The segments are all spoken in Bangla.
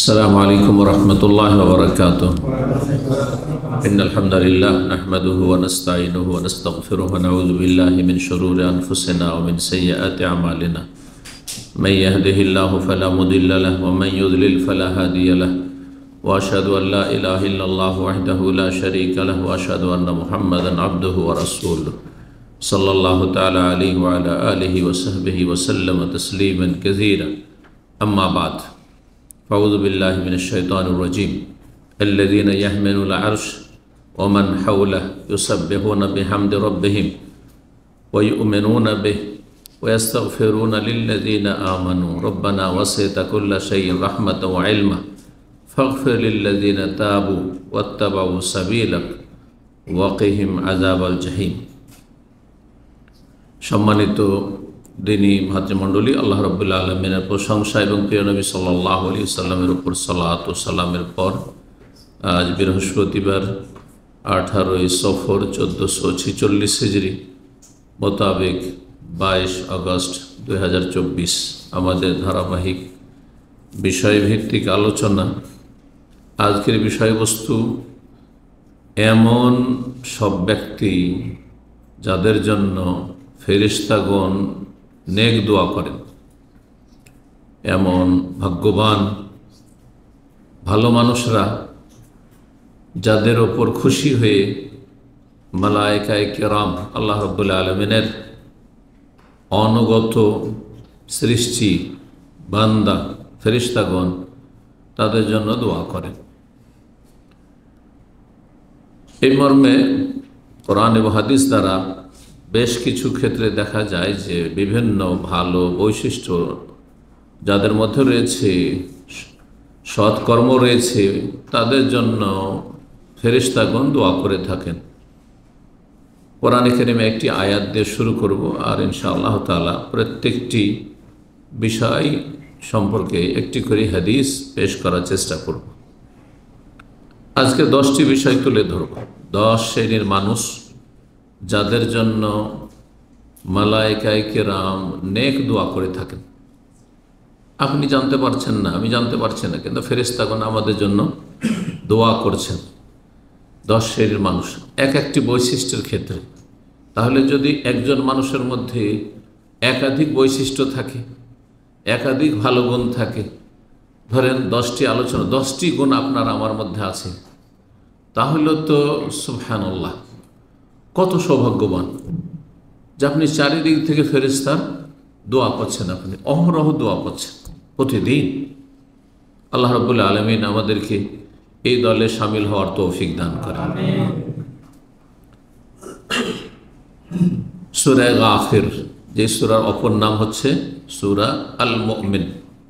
السلام عليكم ورحمة الله وبركاته. إن الحمد لله نحمده ونستعينه ونستغفره ونعوذ بالله من شرور أنفسنا ومن سيئات أعمالنا. من يهده الله فلا مضل له ومن يضلل فلا هادي له. وأشهد أن لا إله إلا الله وحده لا شريك له وأشهد أن محمدا عبده ورسوله صلى الله تعالى عليه وعلى آله وصحبه وسلم تسليما كثيرا. أما بعد، أعوذ بالله من الشيطان الرجيم. الذين يحملون العرش ومن حوله يسبحون بحمد ربهم ويؤمنون به ويستغفرون للذين آمنوا ربنا وسعت كل شيء رحمة وعلما فاغفر للذين تابوا واتبعوا سبيلك وقهم عذاب الجحيم. সম্মানিত দিনী ভাতৃমণ্ডলী, আল্লাহ রাব্বুল আলামিনের প্রশংসা এবং প্রিয় নবী সাল্লাল্লাহু আলাইহি ওয়াসাল্লামের উপর সালাত ও সালামের পর আজ বৃহস্পতিবার 18 সফর 1446 হিজরি মোতাবেক 22 আগস্ট 2024 আমাদের ধারাবাহিক বিষয়ভিত্তিক আলোচনা। আজকের বিষয়বস্তু এমন সব ব্যক্তি যাদের জন্য ফেরেশতাগণ নেক দোয়া করেন, এমন ভাগ্যবান ভালো মানুষরা যাদের ওপর খুশি হয়ে মালায়েকায়ে কেরাম আল্লাহ রাব্বুল আলামিনের অনুগত সৃষ্টি বান্দা ফেরেশতাগণ তাদের জন্য দোয়া করেন। এই মর্মে কোরআন এবং হাদিস দ্বারা বেশ কিছু ক্ষেত্রে দেখা যায় যে বিভিন্ন ভালো বৈশিষ্ট্য যাদের মধ্যে রয়েছে, সৎকর্ম রয়েছে, তাদের জন্য ফেরেশতাগণ দোয়া করে থাকেন। কোরআন কারীমে একটি আয়াত দিয়ে শুরু করব, আর ইনশাআল্লাহ তাআলা প্রত্যেকটি বিষয় সম্পর্কে একটি করে হাদিস পেশ করার চেষ্টা করব। আজকে 10টি বিষয় তুলে ধরব। 10 শ্রেণীর মানুষ যাদের জন্য মালায়েকায়ে কেরাম নেক দোয়া করে থাকেন। আপনি জানতে পারছেন না, আমি জানতে পারছি না, কিন্তু ফেরেশতাগণ আমাদের জন্য দোয়া করছেন। 10 শ্রেণীর মানুষ একটি বৈশিষ্ট্যের ক্ষেত্রে। তাহলে যদি একজন মানুষের মধ্যে একাধিক বৈশিষ্ট্য থাকে, একাধিক ভালো গুণ থাকে, ধরেন 10টি আলোচনা, 10টি গুণ আপনার আমার মধ্যে আছে, তাহলে তো সুবহানাল্লাহ, কত সৌভাগ্যবান যে আপনি চারিদিক থেকে ফেরেশতার দোয়া পাচ্ছেন, আপনি অহরহ দোয়া পাচ্ছেন প্রতিদিন। আল্লাহ রাব্বুল আলামিন আমাদেরকে এই দলে শামিল হওয়ার তৌফিক দান করেন। সূরা গাফির, যে সূরার অপর নাম হচ্ছে সূরা আল মুমিন,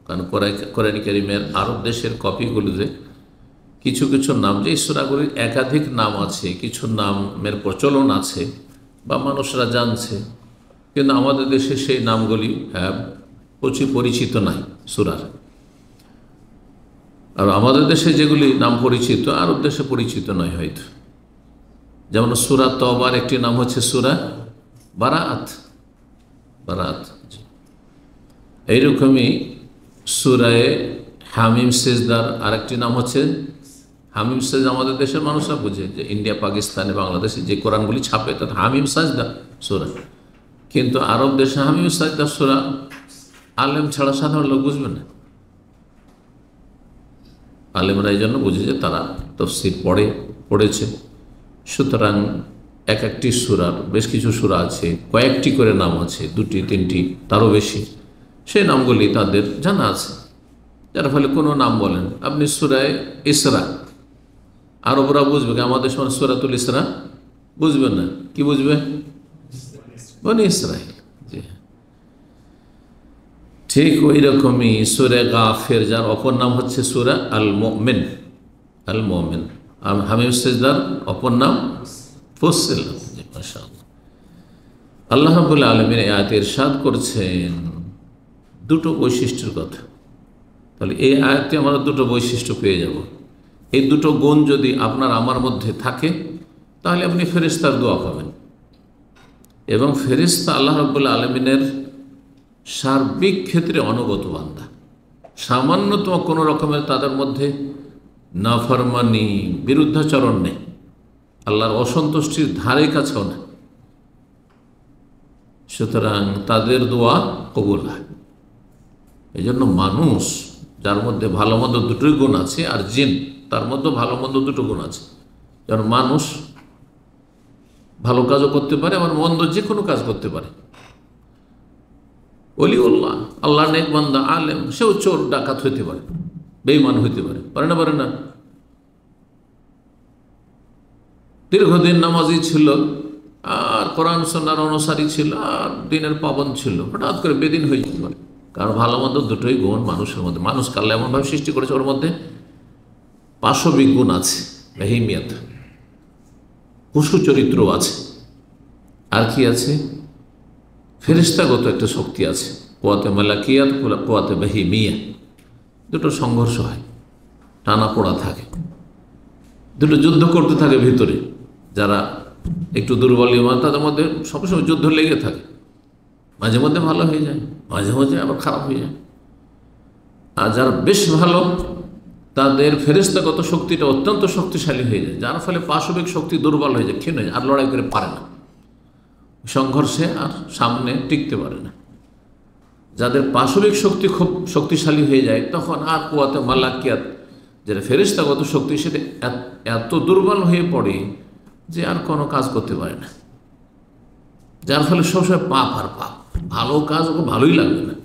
কারণ কোরআন কারীমের আরব দেশের কপিগুলোতে কিছু কিছু নাম, যে সূরাগুলির একাধিক নাম আছে, কিছু নামের প্রচলন আছে বা মানুষরা জানছে, কিন্তু আমাদের দেশে সেই নামগুলি পরিচিত নাই সূরার। আর আমাদের দেশে যেগুলি নাম পরিচিত আরব দেশে পরিচিত নয় হয়তো। যেমন সূরা তওবার একটি নাম হচ্ছে সূরা বারাআত, এইরকমই সূরায়ে হামিম সেজদার আরেকটি নাম হচ্ছে হামিম সাজদা। আমাদের দেশের মানুষরা বুঝে যে ইন্ডিয়া, পাকিস্তানে, বাংলাদেশে যে কোরআনগুলি ছাপে তাতে হামিম সাজদা সূরা, কিন্তু আরব দেশে হামিম সাজদা সূরা আলেম ছাড়া সাধারণ লোক বুঝবে না। আলেমরা এই জন্য বুঝে যে তারা তাফসীর পড়েছে। সুতরাং একটি সূরার বেশ কিছু সূরা আছে, কয়েকটি করে নাম আছে, 2টি 3টি তারও বেশি, সেই নামগুলি তাদের জানা আছে, যার ফলে কোনো নাম বলেন আপনি সূরায়ে ইসরা, আরবরা বুঝবে, আমাদের সময় সূরাতুল ইসরা বুঝবে না, কি বুঝবে? বনি ইসরাইল। জি হ্যাঁ, ঠিক ওই রকমই সূরা গাফির, যার অপর নাম হচ্ছে সূরা আল মুমিন। হামিম সেজদার অপর নাম ফুসসিলাত। জি মাশাআল্লাহ। আল্লাহ রাব্বুল আলামিন এই আয়াতে ইরশাদ করছেন 2টো বৈশিষ্ট্যের কথা। তাহলে এই আয়াতে আমরা 2টো বৈশিষ্ট্য পেয়ে যাব। এই 2টো গুণ যদি আপনার আমার মধ্যে থাকে তাহলে আপনি ফেরেশতার দোয়া পাবেন। এবং ফেরেশতা আল্লাহ রাব্বুল আলামিনের সার্বিক ক্ষেত্রে অনুগত বান্দা। সামান্যতম কোনো রকমের তাদের মধ্যে নাফরমানি, বিরুদ্ধাচরণ নেই, আল্লাহর অসন্তুষ্টির ধারে কাছেও না। সুতরাং তাদের দোয়া কবুল হয়। এই জন্য মানুষ যার মধ্যে ভালো মন্দ দুটোই গুণ আছে, আর জিন তার মধ্যে ভালো মন্দ দুটো গুণ আছে। যেমন মানুষ ভালো কাজও করতে পারে, আবার মন্দ যে কোনো কাজ করতে পারে। ওলিউল্লাহ, আল্লাহ নেক বান্দা, আলেম, সেও চোর ডাকাত হইতে পারে, বেঈমান হইতে পারে, পারে না? পারে না? দীর্ঘদিন নামাজি ছিল, আর কোরআন সুন্নাহর অনুসারী ছিল, আর দিনের পাবন ছিল, হঠাৎ করে বেদিন হয়ে যেতে পারে। কারণ ভালো মন্দ দুটোই গুণ মানুষের মধ্যে। মানুষকে আল্লাহ এমনভাবে সৃষ্টি করেছে, ওর মধ্যে পাশবিক গুণ আছে, রহিমিয়াত, পশু চরিত্র আছে, আর কি আছে? ফেরেশতাগত একটা শক্তি আছে, কুওয়াতে মালাকিয়াত, কুওয়াতে বাহিমিয়া। দুটো সংঘর্ষ হয়, টানা পোড়া থাকে, দুটো যুদ্ধ করতে থাকে ভিতরে। যারা একটু দুর্বল ইমান, তাদের মধ্যে সবসময় যুদ্ধ লেগে থাকে, মাঝে মধ্যে ভালো হয়ে যায়, মাঝে মাঝে আবার খারাপ হয়ে যায়। আর যারা বেশ ভালো, তাদের ফেরেশতাগত শক্তিটা অত্যন্ত শক্তিশালী হয়ে যায়, যার ফলে পাশবিক শক্তি দুর্বল হয়ে যায়, ক্ষীণ হয়ে যায়, আর লড়াই করে পারে না, সংঘর্ষে আর সামনে টিকতে পারে না। যাদের পাশবিক শক্তি খুব শক্তিশালী হয়ে যায়, তখন আর কুওয়াতে মালাকিয়াত, যেটা ফেরেশতাগত শক্তি, সেটা এত দুর্বল হয়ে পড়ে যে আর কোনো কাজ করতে পারে না, যার ফলে সবসময় পাপ আর পাপ। ভালো কাজ ওকে ভালোই লাগবে না,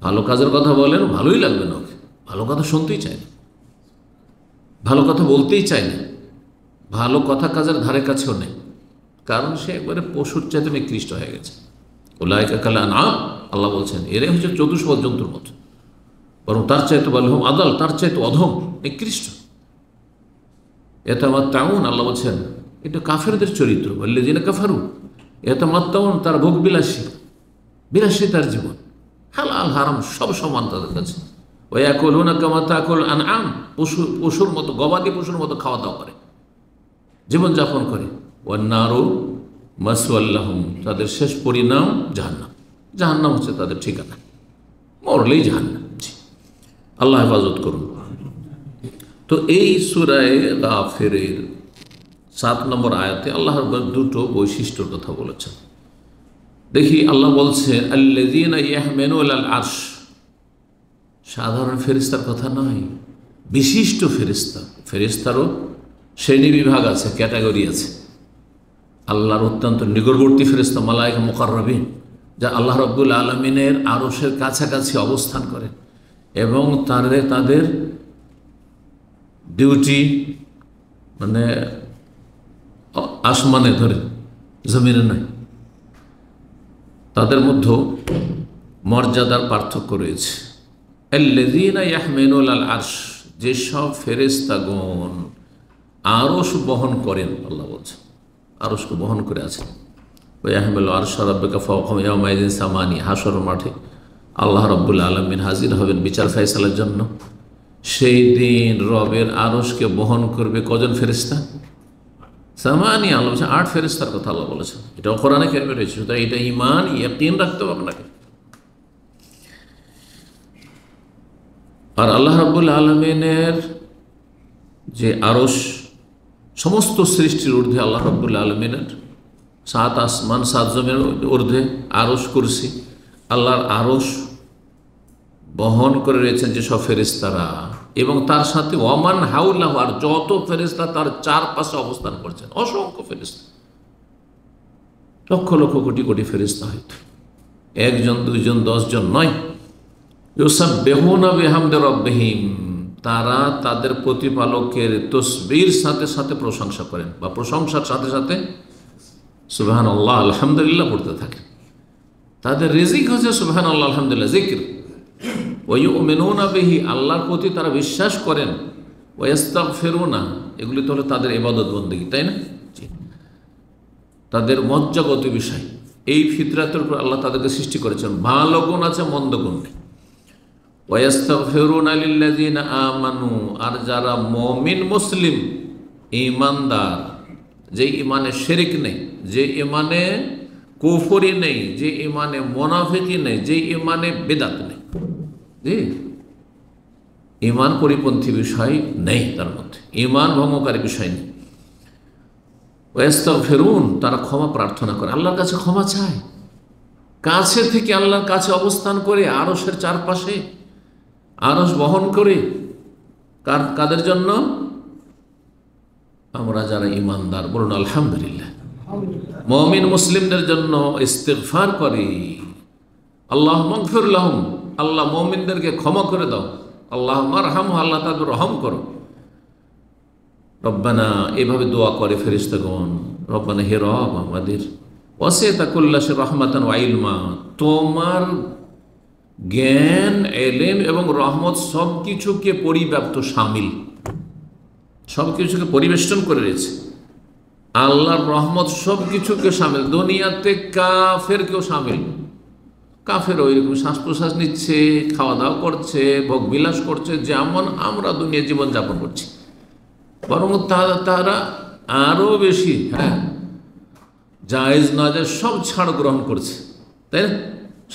ভালো কাজের কথা বলেন ভালোই লাগবে না ওকে, ভালো কথা শুনতেই চায় না, ভালো কথা বলতেই চায় না, ভালো কথা কাজের ধারে কাছেও নেই, কারণ সে একবারে পশুর চাইতে নিকৃষ্ট হয়ে গেছে। উলাইকা কাল আনআম, আল্লাহ বলছেন এরাই হচ্ছে চতুষ্পদ জন্তুর মতো, বরং তার চাইতে বালহুম আদাল, তার চাইতে অধম, নিকৃষ্ট। ইয়াতামাত্তাউন, আল্লাহ বলছেন এটা কাফেরদের চরিত্র। ওয়াল্লাযীনা কাফারু ইয়াতামাত্তাউন, তার ভোগ বিলাসী, বিলাসী তার জীবন, হালাল হারাম সব সমান তাদের কাছে। ওয়া ইয়াকুলুনা কামা তাকুল আনআম, পশুর মতো, গবাদি পশুর মতো খাওয়া দাওয়া করে, জীবনযাপন করে। ওয়ান নারু মাসওয়াল লাহুম, তাদের শেষ পরিণাম জাহান্নাম। জাহান্নাম হচ্ছে তাদের ঠিকানা, মরলেই জাহান্নাম। আল্লাহ হেফাজত করুন। তো এই সূরা গাফিরের 7 নম্বর আয়াতে আল্লাহ দুটো বৈশিষ্ট্যর কথা বলেছেন। দেখি, আল্লাহ বলছে আল্লাযীনা ইয়াহমিলুনাল আরশ, সাধারণ ফেরেশতার কথা নয়, বিশিষ্ট ফেরেশতা। ফেরেশতারও শ্রেণী বিভাগ আছে, ক্যাটাগরি আছে। আল্লাহর অত্যন্ত নিকটবর্তী ফেরেশতা মালায়েকা মুকাররাবিন, যা আল্লাহ রাব্বুল আলামিনের আরশের কাছাকাছি অবস্থান করে, এবং তাদের ডিউটি মানে আসমানে ধরে, জমিনে নয়। তাদের মধ্যে মর্যাদার পার্থক্য রয়েছে। আল্লাযীনা ইয়াহমিলুনাল আরশ, যেসব ফেরেশতাগণ আরশ বহন করেন, আল্লাহ বলছেন আরশকে বহন করে আছেন। ওয়া ইয়াহমিলু আরশা রাব্বিকা ফাওকাহুম ইয়াওমাইযিন সামানি, হাসর মাঠে আল্লাহ রাব্বুল আলামিন হাজির হবেন বিচার ফায়সালার জন্য। সেই দিন রবের আরশকে বহন করবে কজন ফেরেশতা? সামানি, আল্লাহ বলছেন 8 ফেরেশতার কথা আল্লাহ বলেছেন। এটাও কোরআনে কারিমে রয়েছে। সুতরাং এটা ঈমান, ইয়াকিন রাখতে হবে আপনাকে। আর আল্লাহ রাব্বুল আলামিনের যে আরশ, সমস্ত সৃষ্টির ঊর্ধ্বে আল্লাহ রাব্বুল আলামিনের 7 আসমান 7 জমিনের ঊর্ধ্বে আরশ, কুরসি। আল্লাহর আরশ বহন করে রয়েছেন যেসব ফেরেশতারা, এবং তার সাথে ওয়ামান হাউলাহু, আর যত ফেরেশতা তার চারপাশে অবস্থান করছেন, অসংখ্য ফেরেশতা, লক্ষ লক্ষ কোটি কোটি ফেরেশতা, হয়তো 1 জন 2 জন 10 জন নয়। ইউসাব্বিহুনা বিহামদি রাব্বিহিম, তারা তাদের প্রতিপালকের তসবির সাথে সাথে প্রশংসা করেন, বা প্রশংসার সাথে সাথে সুবহানাল্লাহ আলহামদুলিল্লাহ পড়তে থাকেন। তাদের রিজিক হচ্ছে সুবহানাল্লাহ আলহামদুলিল্লাহ জিকির। ওয়া ইউমিনুনা বিহি, আল্লাহর প্রতি তারা বিশ্বাস করেন। ওয়া ইস্তাগফিরুনা, এগুলি তো হলো তাদের ইবাদত বন্দেগী, তাই না? তাদের মজ্জাগত বিষয়, এই ফিতরাতের উপর আল্লাহ তাদেরকে সৃষ্টি করেছেন। ভালো গুণ আছে, মন্দ গুণ নেই। ওয়া ইস্তাগফিরুনা লিল্লাযীনা আমানু, আর যারা মুমিন মুসলিম ঈমানদার, যে ঈমানে শিরক নেই, যে ঈমানে কুফরি নেই, যে ঈমানে মুনাফিকি নেই, যে ঈমানে বিদআত নেই, জি ইমান পরিপন্থী বিষয় নেই, তার মধ্যে ইমান ভঙ্গকারী বিষয় নেই। ওয়াস্তাগফিরুন, তারা ক্ষমা প্রার্থনা করে, আল্লাহর কাছে ক্ষমা চায়, কাছে থেকে আল্লাহর কাছে অবস্থান করে আরশের চারপাশে আরশ বহন করে। কাদের জন্য? আমরা যারা ইমানদার, বলুন আলহামদুলিল্লাহ। মুমিন মুসলিমদের জন্য ইস্তিগফার করে, আল্লাহ মাগফির লাহুম, আল্লাহ মুমিনদেরকে ক্ষমা করে দাও, আল্লাহ মারহামহু, আল্লাহ তাদের রহম করো। রব্বানা, এভাবে দোয়া করে ফেরেশতাগণ, রব্বানা, হে রব আমাদের, ওয়াসি'তা কুল্লা শাইইন রাহমাতান ওয়া ইলমা, তোমার জ্ঞান, এলেম এবং রহমত সব কিছুকে পরিব্যাপ্ত, শামিল, সব কিছুকে পরিবেষ্টন করে রয়েছে। আল্লাহর রহমত সব কিছুকে শামিল, দুনিয়াতে কাফেরকেও শামিল। কাফের ওইরকম শ্বাস প্রশ্বাস নিচ্ছে, খাওয়া দাওয়া করছে, ভোগ বিলাস করছে, যেমন আমরা দুনিয়া জীবন যাপন করছি, বরং তারা আরও বেশি, হ্যাঁ, জায়েজ নাজায়েজ সব ছাড় গ্রহণ করছে, তাই না?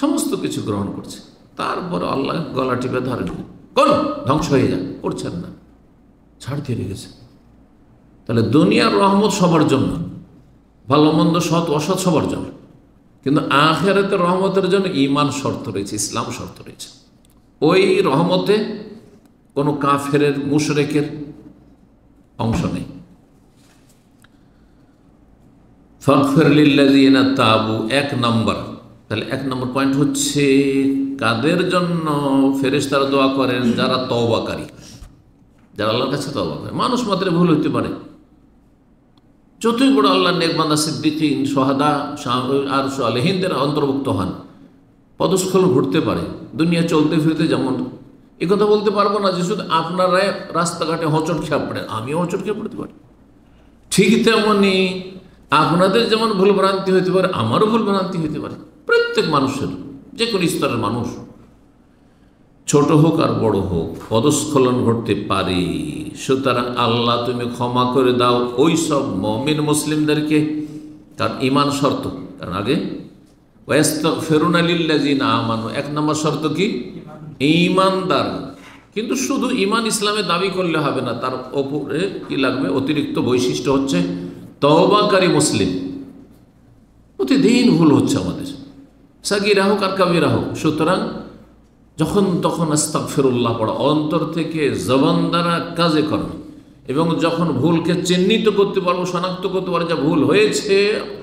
সমস্ত কিছু গ্রহণ করছে, তারপর আল্লাহ গলা টিপে ধরেন, কোন ধ্বংস হয়ে যায়, করছেন না, ছাড় দিয়ে রেখেছে। তাহলে দুনিয়ার রহমত সবার জন্য, ভালো মন্দ সৎ অসৎ সবার জন্য, কিন্তু আখিরাতের রহমতের জন্য ঈমান শর্ত রয়েছে, ইসলাম শর্ত রয়েছে। ওই রহমতে কোনো কাফেরের, মুশরিকের অংশ নেই। ফাগফির লিল্লাযিনা তাবু, এক নম্বর। তাহলে এক নম্বর পয়েন্ট হচ্ছে কাদের জন্য ফেরেশতারা দোয়া করেন? যারা তওবাকারী, যারা আল্লাহর কাছে তওবা করে। মানুষ মাত্র ভুল হতে পারে, যতই বড় আল্লাহর নেক বান্দা, সিদ্দিকিন, শুহাদা আর সালেহিনদের অন্তর্ভুক্ত হন, পদস্খলন ঘটতে পারে। দুনিয়া চলতে ফিরতে যেমন, এ কথা বলতে পারবো না যে শুধু আপনারা রাস্তাঘাটে হোঁচট খেয়ে পড়েন, আমিও হোঁচট খেয়ে পড়তে পারি। ঠিক তেমনই আপনাদের যেমন ভুলভ্রান্তি হতে পারে, আমারও ভুলভ্রান্তি হতে পারে। প্রত্যেক মানুষের, যে কোনো স্তরের মানুষ, ছোট হোক আর বড় হোক, পদস্খলন ঘটতে পারে। সুতরাং আল্লাহ তুমি ক্ষমা করে দাও ওই সব মুমিন মুসলিমদেরকে, তার ঈমান শর্ত। কারণ আগে ওয়াস্তাগফিরুনা লিল্লাযিনা আমানু, এক নম্বর শর্ত কি? ঈমানদার। কিন্তু শুধু ঈমান ইসলামে দাবি করলে হবে না, তার ওপরে কি লাগবে? অতিরিক্ত বৈশিষ্ট্য হচ্ছে তওবাকারী মুসলিম। প্রতিদিন ভুল হচ্ছে আমাদের, সাগীরা হোক আর কাবীরা হোক। সুতরাং যখন তখন আস্তাগফিরুল্লাহ পড়া, অন্তর থেকে জবান দ্বারা কাজে করা, এবং যখন ভুলকে চিহ্নিত করতে পারবো, শনাক্ত করতে পারবো যা ভুল হয়েছে,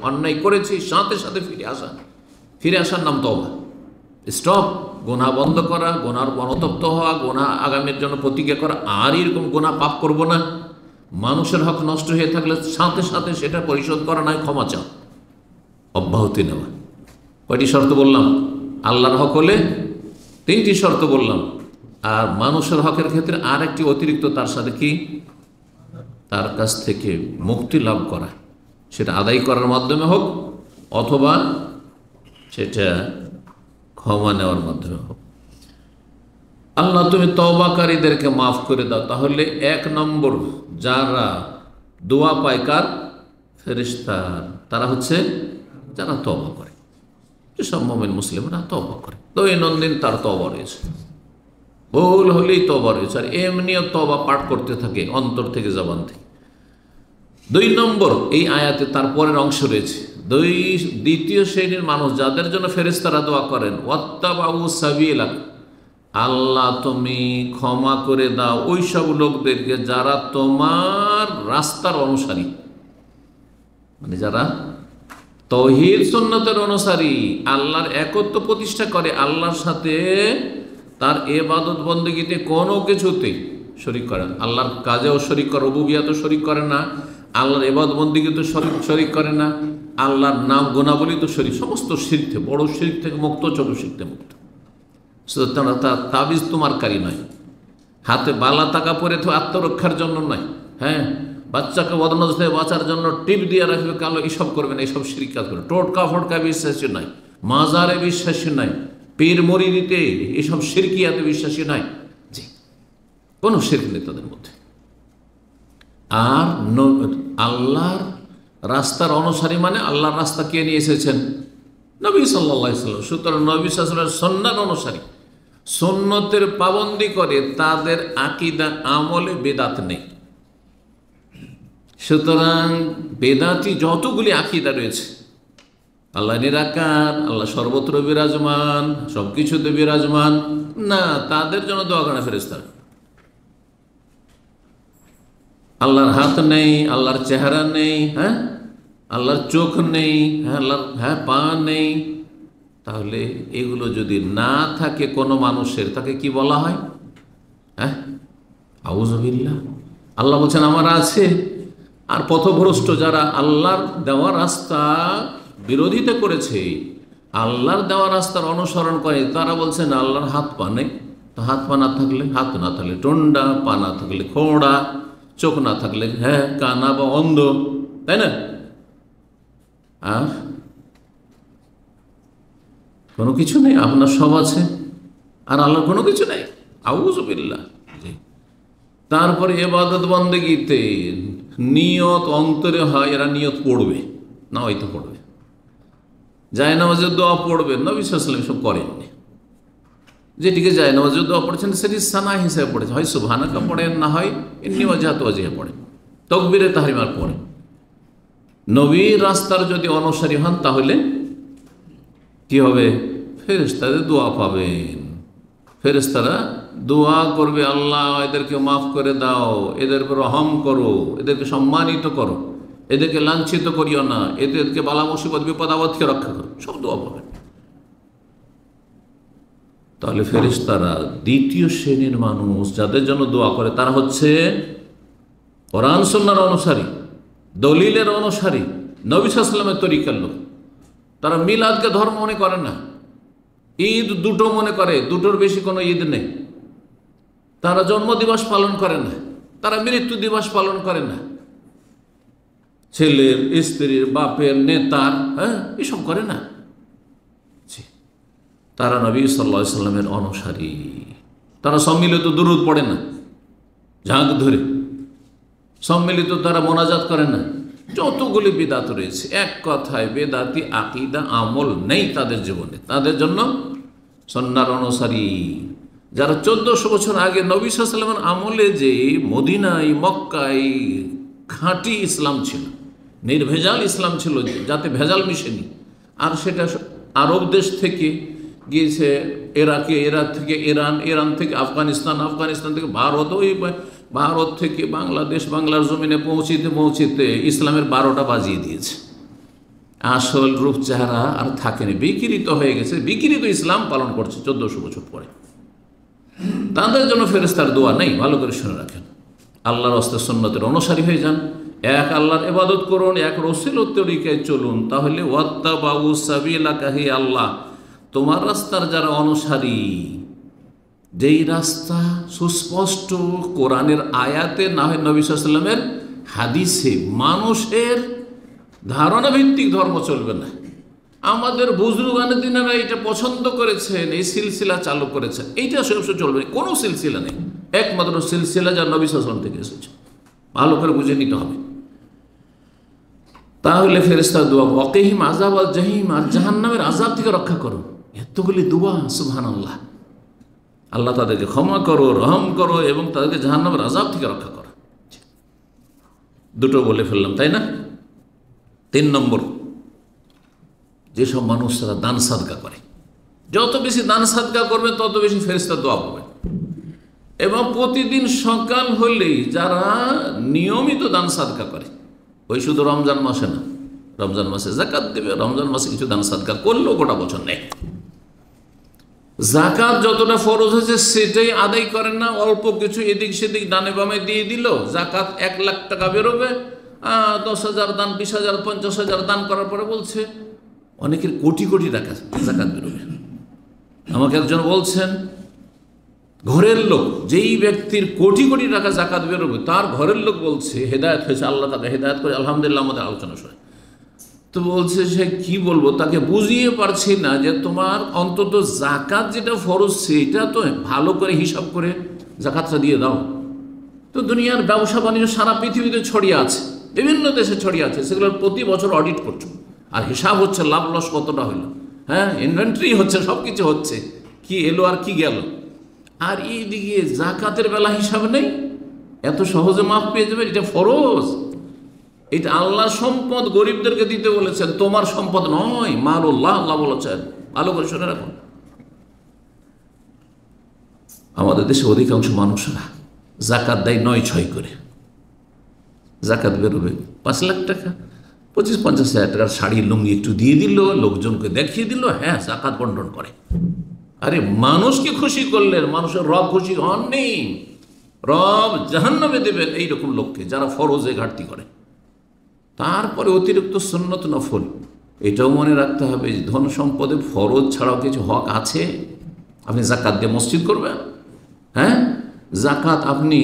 অন্যায় করেছি, সাথে সাথে ফিরে আসার নাম তওবা। স্টপ, গুনাহ বন্ধ করা, গুনার অনুতপ্ত হওয়া, গুনাহ আগামীর জন্য প্রতিজ্ঞা করা, আর এরকম গুনাহ পাপ করব না। মানুষের হক নষ্ট হয়ে থাকলে সাথে সাথে সেটা পরিশোধ করা, নয় ক্ষমা চাও, অব্যাহতি নেওয়া। কয়টি শর্ত বললাম? আল্লাহর হক হলে 3টি শর্ত বললাম, আর মানুষের হকের ক্ষেত্রে আর একটি অতিরিক্ত, তার সাথে কি? তার কাছ থেকে মুক্তি লাভ করা, সেটা আদায় করার মাধ্যমে হোক অথবা সেটা ক্ষমা নেওয়ার মাধ্যমে হোক। আল্লাহ তুমি তওবাকারীদেরকে মাফ করে দাও। তাহলে 1 নম্বর যারা দোয়া পায় কার? ফেরেশতার। তারা হচ্ছে যারা তওবা করে, যেসব মুমিন মুসলিমরা তওবা করে, দৈনন্দিন তার তওবা রয়েছে, ভুল হলেই তওবা রয়েছে, আর এমনিও তওবা পাঠ করতে থাকে অন্তর থেকে, জবান থেকে। 2 নম্বর এই আয়াতে তারপরের অংশ রয়েছে, দ্বিতীয় শ্রেণীর মানুষ যাদের জন্য ফেরেশতারা দোয়া করেন, ওয়াত্তাবাউ সাবিলাক, আল্লাহ তুমি ক্ষমা করে দাও ওই সব লোকদেরকে যারা তোমার রাস্তার অনুসারী, মানে যারা তাওহীদ সুন্নতের অনুসারী, আল্লাহর একত্ব প্রতিষ্ঠা করে, আল্লাহর সাথে তার ইবাদত বন্দেগীতে কোনো কিছুতে শরীক করে না, আল্লাহর কাজেও শরীক করে, রুবুবিয়াতেও শরীক করে না, আল্লাহর ইবাদত বন্দেগীতে শরীক করে না, আল্লাহর নাম গুণাবলী তো শরীক, সমস্ত শিরক থেকে, বড় শিরক থেকে মুক্ত, ছোট শিরক থেকে মুক্ত। তার তাবিজ তোমারকারী নয়, হাতে বালা টাকা পরে তো আত্মরক্ষার জন্য নয়, হ্যাঁ, বাচ্চাকে বদনজর থেকে বাঁচার জন্য টিপ দিয়ে রাখবে কালো, এইসব করবে না, এইসব শিরক কাজ করে। টোটকা ফটকা বিশ্বাসী নয়, মাজারে বিশ্বাসী নয়, পীর মুরিদিতে এইসব শিরকিয়াতে বিশ্বাসী নয়, জি, কোনো শিরক নেই তাদের মধ্যে। আর আল্লাহর রাস্তার অনুসারী মানে আল্লাহর রাস্তা কে নিয়ে এসেছেন? নবী সাল্লাল্লাহু আলাইহি ওয়াসাল্লাম। সুতরাং নবী সাল্লাল্লাহু আলাইহি ওয়াসাল্লামের সুন্নাত অনুসারী, সুন্নতের পাবন্দি করে তাদের আকীদা আমলে বেদাত নেই। সুতরাং বেদাতি যতগুলি আকীদা রয়েছে, আল্লাহ নিরাকার, আল্লাহ সর্বত্র বিরাজমান, সবকিছুতে বিরাজমান, না, তাদের জন্য দোয়া করে ফেরেশতারা। আল্লাহর হাত নেই, আল্লাহর চেহারা নেই, হ্যাঁ, আল্লাহর চোখ নেই, হ্যাঁ, আল্লাহর পা নেই, তাহলে এগুলো যদি না থাকে কোনো মানুষের, তাকে কি বলা হয়? হ্যাঁ, আউযুবিল্লাহ। আল্লাহ বলছেন আমার আছে। আর পথভ্রষ্ট যারা আল্লাহর দেওয়া রাস্তা বিরোধিতা করেছে, আল্লাহর দেওয়া রাস্তার অনুসরণ করে, তারা বলছেন আল্লাহর হাত পা নেই। তো হাত পা না থাকলে, হাত না থাকলে টন্ডা, পা না থাকলে খোঁড়া, চোখ না থাকলে হ্যাঁ কানা বা অন্ধ, তাই না? আর কোনো কিছু নেই, আপনার সব আছে আর আল্লাহর কোনো কিছু নেই। আউযুবিল্লাহ। তারপরে ইবাদত বন্দেগীতে নিয়ত অন্তরে হয়, এরা নিয়ত পড়বে না, হয়তো পড়বে, জায়নামাজের দোয়া পড়বে, নবী সাল্লাল্লাহু আলাইহি ওয়াসাল্লাম সব করেননি। যেটিকে জায়নামাজের দোয়া পড়েছেন সেটি সানা হিসেবে পড়েছে, হয় সুবহানাকা পড়েন, না হয় ইন্নী ওয়াজহাতু ওয়াজহিয়া পড়েন, তাকবীরে তাহরিমার পড়েন। নবীর রাস্তার যদি অনুসারী হন তাহলে কি হবে? ফেরেশতাদের দোয়া পাবেন। ফেরেশতারা দোয়া করবে, আল্লাহ এদেরকে মাফ করে দাও, এদের উপর রহম করো, এদেরকে সম্মানিত করো, এদেরকে লাঞ্ছিত করিও না, এদেরকে বালা মুসিবত বিপদ আপদ থেকে রক্ষা করো, সব দোয়া পাবেন। তাহলে ফেরেশতারা দ্বিতীয় শ্রেণীর মানুষ যাদের জন্য দোয়া করে, তারা হচ্ছে কোরআন সুন্নাহর অনুসারী, দলিলের অনুসারী, নবী সাল্লাল্লাহু আলাইহি ওয়াসাল্লামের তরিকার লোক। তারা মিলাদকে ধর্ম মনে করে না, ঈদ দুটো মনে করে, দুটোর বেশি কোনো ঈদ নেই। তারা জন্মদিবস পালন করে না, তারা মৃত্যু দিবস পালন করে না, ছেলের, স্ত্রীর, বাপের, নেতার, হ্যাঁ, এসব করে না। তারা নবী সাল্লাল্লাহু আলাইহি ওয়াসাল্লামের অনুসারী। তারা সম্মিলিত দুরূদ পড়ে না, ঝাঁক ধরে সম্মিলিত তারা মোনাজাত করে না। যতগুলি বিদাত রয়েছে, এক কথায় বেদাতি আকীদা আমল নেই তাদের জীবনে। তাদের জন্য সুন্নাহর অনুসারী যারা 1400 বছর আগে নবী সাল্লাল্লাহু আলাইহি ওয়াসাল্লামের আমলে যে মদিনায়, মক্কায় খাঁটি ইসলাম ছিল, নির্ভেজাল ইসলাম ছিল, যাতে ভেজাল মিশেনি, আর সেটা আরব দেশ থেকে গিয়েছে ইরাকে, ইরাক থেকে ইরান, ইরান থেকে আফগানিস্তান, আফগানিস্তান থেকে ভারত, ওই ভারত থেকে বাংলাদেশ, বাংলার জমিনে পৌঁছিতে পৌঁছিতে ইসলামের 12টা বাজিয়ে দিয়েছে। আসল রূপ চেহারা আর থাকেনি, বিকৃত হয়ে গেছে, বিকৃত ইসলাম পালন করছে 1400 বছর পরে। তাদের জন্য ফেরেশতার দোয়া নেই। ভালো করে শুনে রাখেন, আল্লাহর রাস্তা সুন্নতের অনুসারী হয়ে যান, এক আল্লাহর ইবাদত করুন, এক রাসূলের তরিকায় চলুন, তাহলে ওয়াত্তাবাউ সাবিলাকা, হে আল্লাহ তোমার রাস্তার যারা অনুসারী, যেই রাস্তা সুস্পষ্ট কোরআনের আয়াতে, না হয় নবী সাল্লাল্লাহু আলাইহি ওয়াসাল্লামের হাদিসে, মানুষের ধারণা ভিত্তিক ধর্ম চলবে না। আমাদের বুজুর্গানে দিনেরা এটা পছন্দ করেছেন, এই সিলসিলা চালু করেছেন, এইটা সবসময় চলবে না। কোনো সিলসিলা নেই, একমাত্র সিলসিলা যা নবী সাল্লাল্লাহু আলাইহি ওয়াসাল্লাম থেকে এসেছে। ভালো করে বুঝে নিতে হবে। তাহলে ফেরেশতার দোয়া, ওয়াকিহিম আযাব আল জাহিম, আর জাহান্নামের আযাব থেকে রক্ষা করো। এতগুলি দোয়া, সুবহানাল্লাহ। আল্লাহ তাদেরকে ক্ষমা করো, রহম করো, এবং তাদেরকে জাহান্নামের আযাব থেকে রক্ষা করো। দুটো বলে ফেললাম, তাই না? 3 নম্বর, যেসব মানুষরা দান সাদকা করে, যত বেশি দান সাদকা করবে তত বেশি ফেরেশতা দোয়া পাবে। এবং প্রতিদিন সকাল হলেই যারা নিয়মিত দান সাদকা করে, ওই শুধু রমজান মাসে না, রমজান মাসে যাকাত দেবে, রমজান মাসে কিছু দান সাদকা করলেও গোটা বছর নেই। যাকাত যতটা ফরজ হয়েছে সেটাই আদায় করেন না, অল্প কিছু এদিক সেদিক ডানে বামে দিয়ে দিল। যাকাত 1 লাখ টাকা বেরোবে, 10,000 দান, 20,000, 50,000 দান করার পরে বলছে অনেকের কোটি কোটি টাকা যাকাত বেরোবে। আমাকে একজন বলছেন, ঘরের লোক, যেই ব্যক্তির কোটি কোটি টাকা যাকাত বেরোবে, তার ঘরের লোক বলছে হেদায়েত হয়েছে, আল্লাহ তাকে হেদায়েত করে, আলহামদুলিল্লাহ। আমাদের আলোচনা শুনে তো বলছে, সে কি বলবো, তাকে বুঝিয়ে পারছি না যে তোমার অন্তত যাকাত যেটা ফরজ সেটা তো ভালো করে হিসাব করে যাকাতটা দিয়ে দাও। তো দুনিয়ার ব্যবসা বাণিজ্য সারা পৃথিবীতে ছড়িয়ে আছে, বিভিন্ন দেশে ছড়িয়ে আছে, সেগুলোর প্রতি বছর অডিট করছো, আর হিসাব হচ্ছে লাভ লস কতটা হইল, হ্যাঁ, ইনভেন্টরি হচ্ছে, সব কিছু হচ্ছে, কি এলো আর কি গেল। আর এইদিকে জাকাতের বেলা হিসাব নেই, এত সহজে মাফ পেয়ে যাবে। এটা ফরজ, এটা আল্লাহ সম্পদ গরিবদেরকে দিতে বলেছেন, তোমার সম্পদ নয়। মালুল্লাহ, আল্লাহ বলেছেন। ভালো করে শুনে রাখুন, আমাদের দেশে অধিকাংশ মানুষরা জাকাত দেয় ৯-৬ করে। জাকাত বেরোবে ৫ লাখ টাকা, ২৫-৫০ হাজার টাকার শাড়ি লুঙ্গি একটু দিয়ে দিল, লোকজনকে দেখিয়ে দিল, হ্যাঁ জাকাত বন্টন করে। আরে মানুষকে খুশি করলেন, মানুষের রব খুশি হননি। রব জাহান্নামে দেবেন এইরকম লোককে যারা ফরজে ঘাটতি করে। তারপরে অতিরিক্ত সুন্নত নফল, এটাও মনে রাখতে হবে যে ধন সম্পদে ফরজ ছাড়াও কিছু হক আছে। আপনি জাকাত দিয়ে মসজিদ করবেন, হ্যাঁ জাকাত আপনি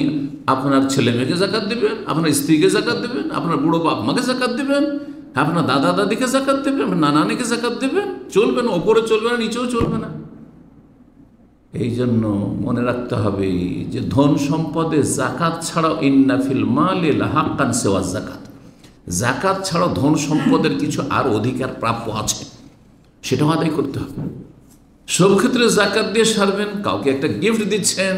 আপনার ছেলে মেয়েকে জাকাত দেবেন, আপনার স্ত্রীকে জাকাত দেবেন, আপনার বুড়ো বাপ মাকে জাকাত দেবেন, আপনার দাদা দাদিকে জাকাত দেবেন, আপনার নানানিকে জাকাত দেবেন। চলবে না, ওপরে চলবে না, নিচেও চলবে না। এই জন্য মনে রাখতে হবে যে ধন সম্পদে জাকাত ছাড়াও ইন্না ফিল মালি লাহাক্কান সিওয়া জাকাত, জাকাত ছাড়াও ধন সম্পদের কিছু আর অধিকার প্রাপ্য আছে, সেটাও আদায় করতে হবে। সব ক্ষেত্রে জাকাত দিয়ে সারবেন। কাউকে একটা গিফট দিচ্ছেন,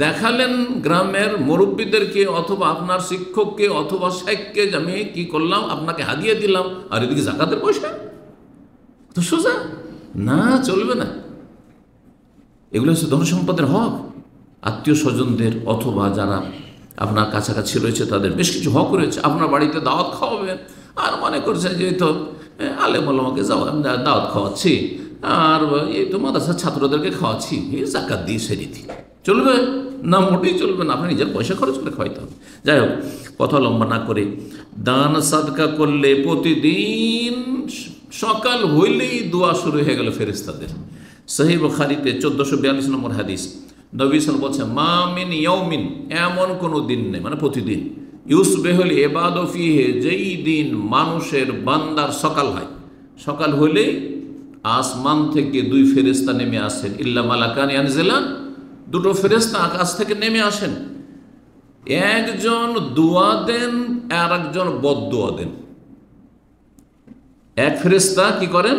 দেখালেন গ্রামের মুরব্বীদেরকে অথবা আপনার শিক্ষককে অথবা শেখকে যে আমি কি করলাম, আপনাকে হাদিয়া দিলাম, আর এদিকে জাকাতের পয়সা, তো সোজা না, চলবে না। এগুলো হচ্ছে ধন সম্পদের হক। আত্মীয় স্বজনদের অথবা যারা আপনার কাছাকাছি রয়েছে তাদের বেশ কিছু হক রয়েছে। আপনার বাড়িতে দাওয়াত খাওয়াবেন, আর মনে করছেন যে এই তো আলেম ওলামাকে দাওয়াত খাওয়াচ্ছি, আর এই তো মাদ্রাসার ছাত্রদেরকে খাওয়াচ্ছি, এই জাকাত দিয়ে সেরে দিই, চলবে না? মোটেই চলবে না। আপনি নিজের পয়সা খরচ করে খাওয়াইতে হবে। যাই হোক, কথা লম্বা না করে, দান সাদকা করলে প্রতিদিন সকাল হইলেই দোয়া শুরু হয়ে গেল ফেরেশতাদের। সহিহ বুখারীতে 1442 নম্বর হাদিস, নবী সাল্লাল্লাহু আলাইহি ওয়াসাল্লাম বলছেন, মা মিন ইয়াউমিন, এমন কোনো দিন নেই, মানে প্রতিদিন, ইউসবিহুল ইবাদু ফিহি, যেই দিন মানুষের বান্দার সকাল হয়, সকাল হইলেই আসমান থেকে 2 ফেরেশতা নেমে আসেন, ইল্লা মালাকান ইয়ানজিলান, 2 ফেরেশতা আকাশ থেকে নেমে আসেন। একজন দোয়া দেন আর একজন বদদোয়া দেন। এক ফেরেশতা কি করেন?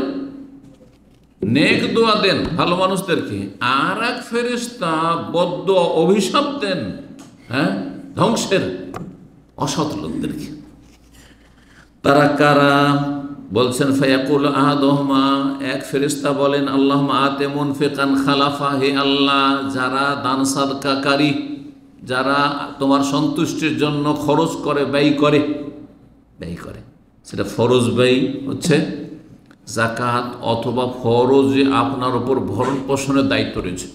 নেক দোয়া দেন ভালো মানুষদেরকে, আর এক ফেরেশতা বদদোয়া, অভিশাপ দেন, হ্যাঁ ধ্বংসের, অসৎ লোকদেরকে। তারা কারা? বলছেন ফায়াকুল আহাদুহুমা, এক ফেরেশতা বলেন, আল্লাহুম্মা আতি মুনফিকান খালাফা, হে আল্লাহ যারা দান সাদকাকারী, যারা তোমার সন্তুষ্টির জন্য খরচ করে, ব্যয় করে, সেটা ফরজ ব্যয় হচ্ছে জাকাত, অথবা ফরজে আপনার উপর ভরণ পোষণের দায়িত্ব রয়েছে।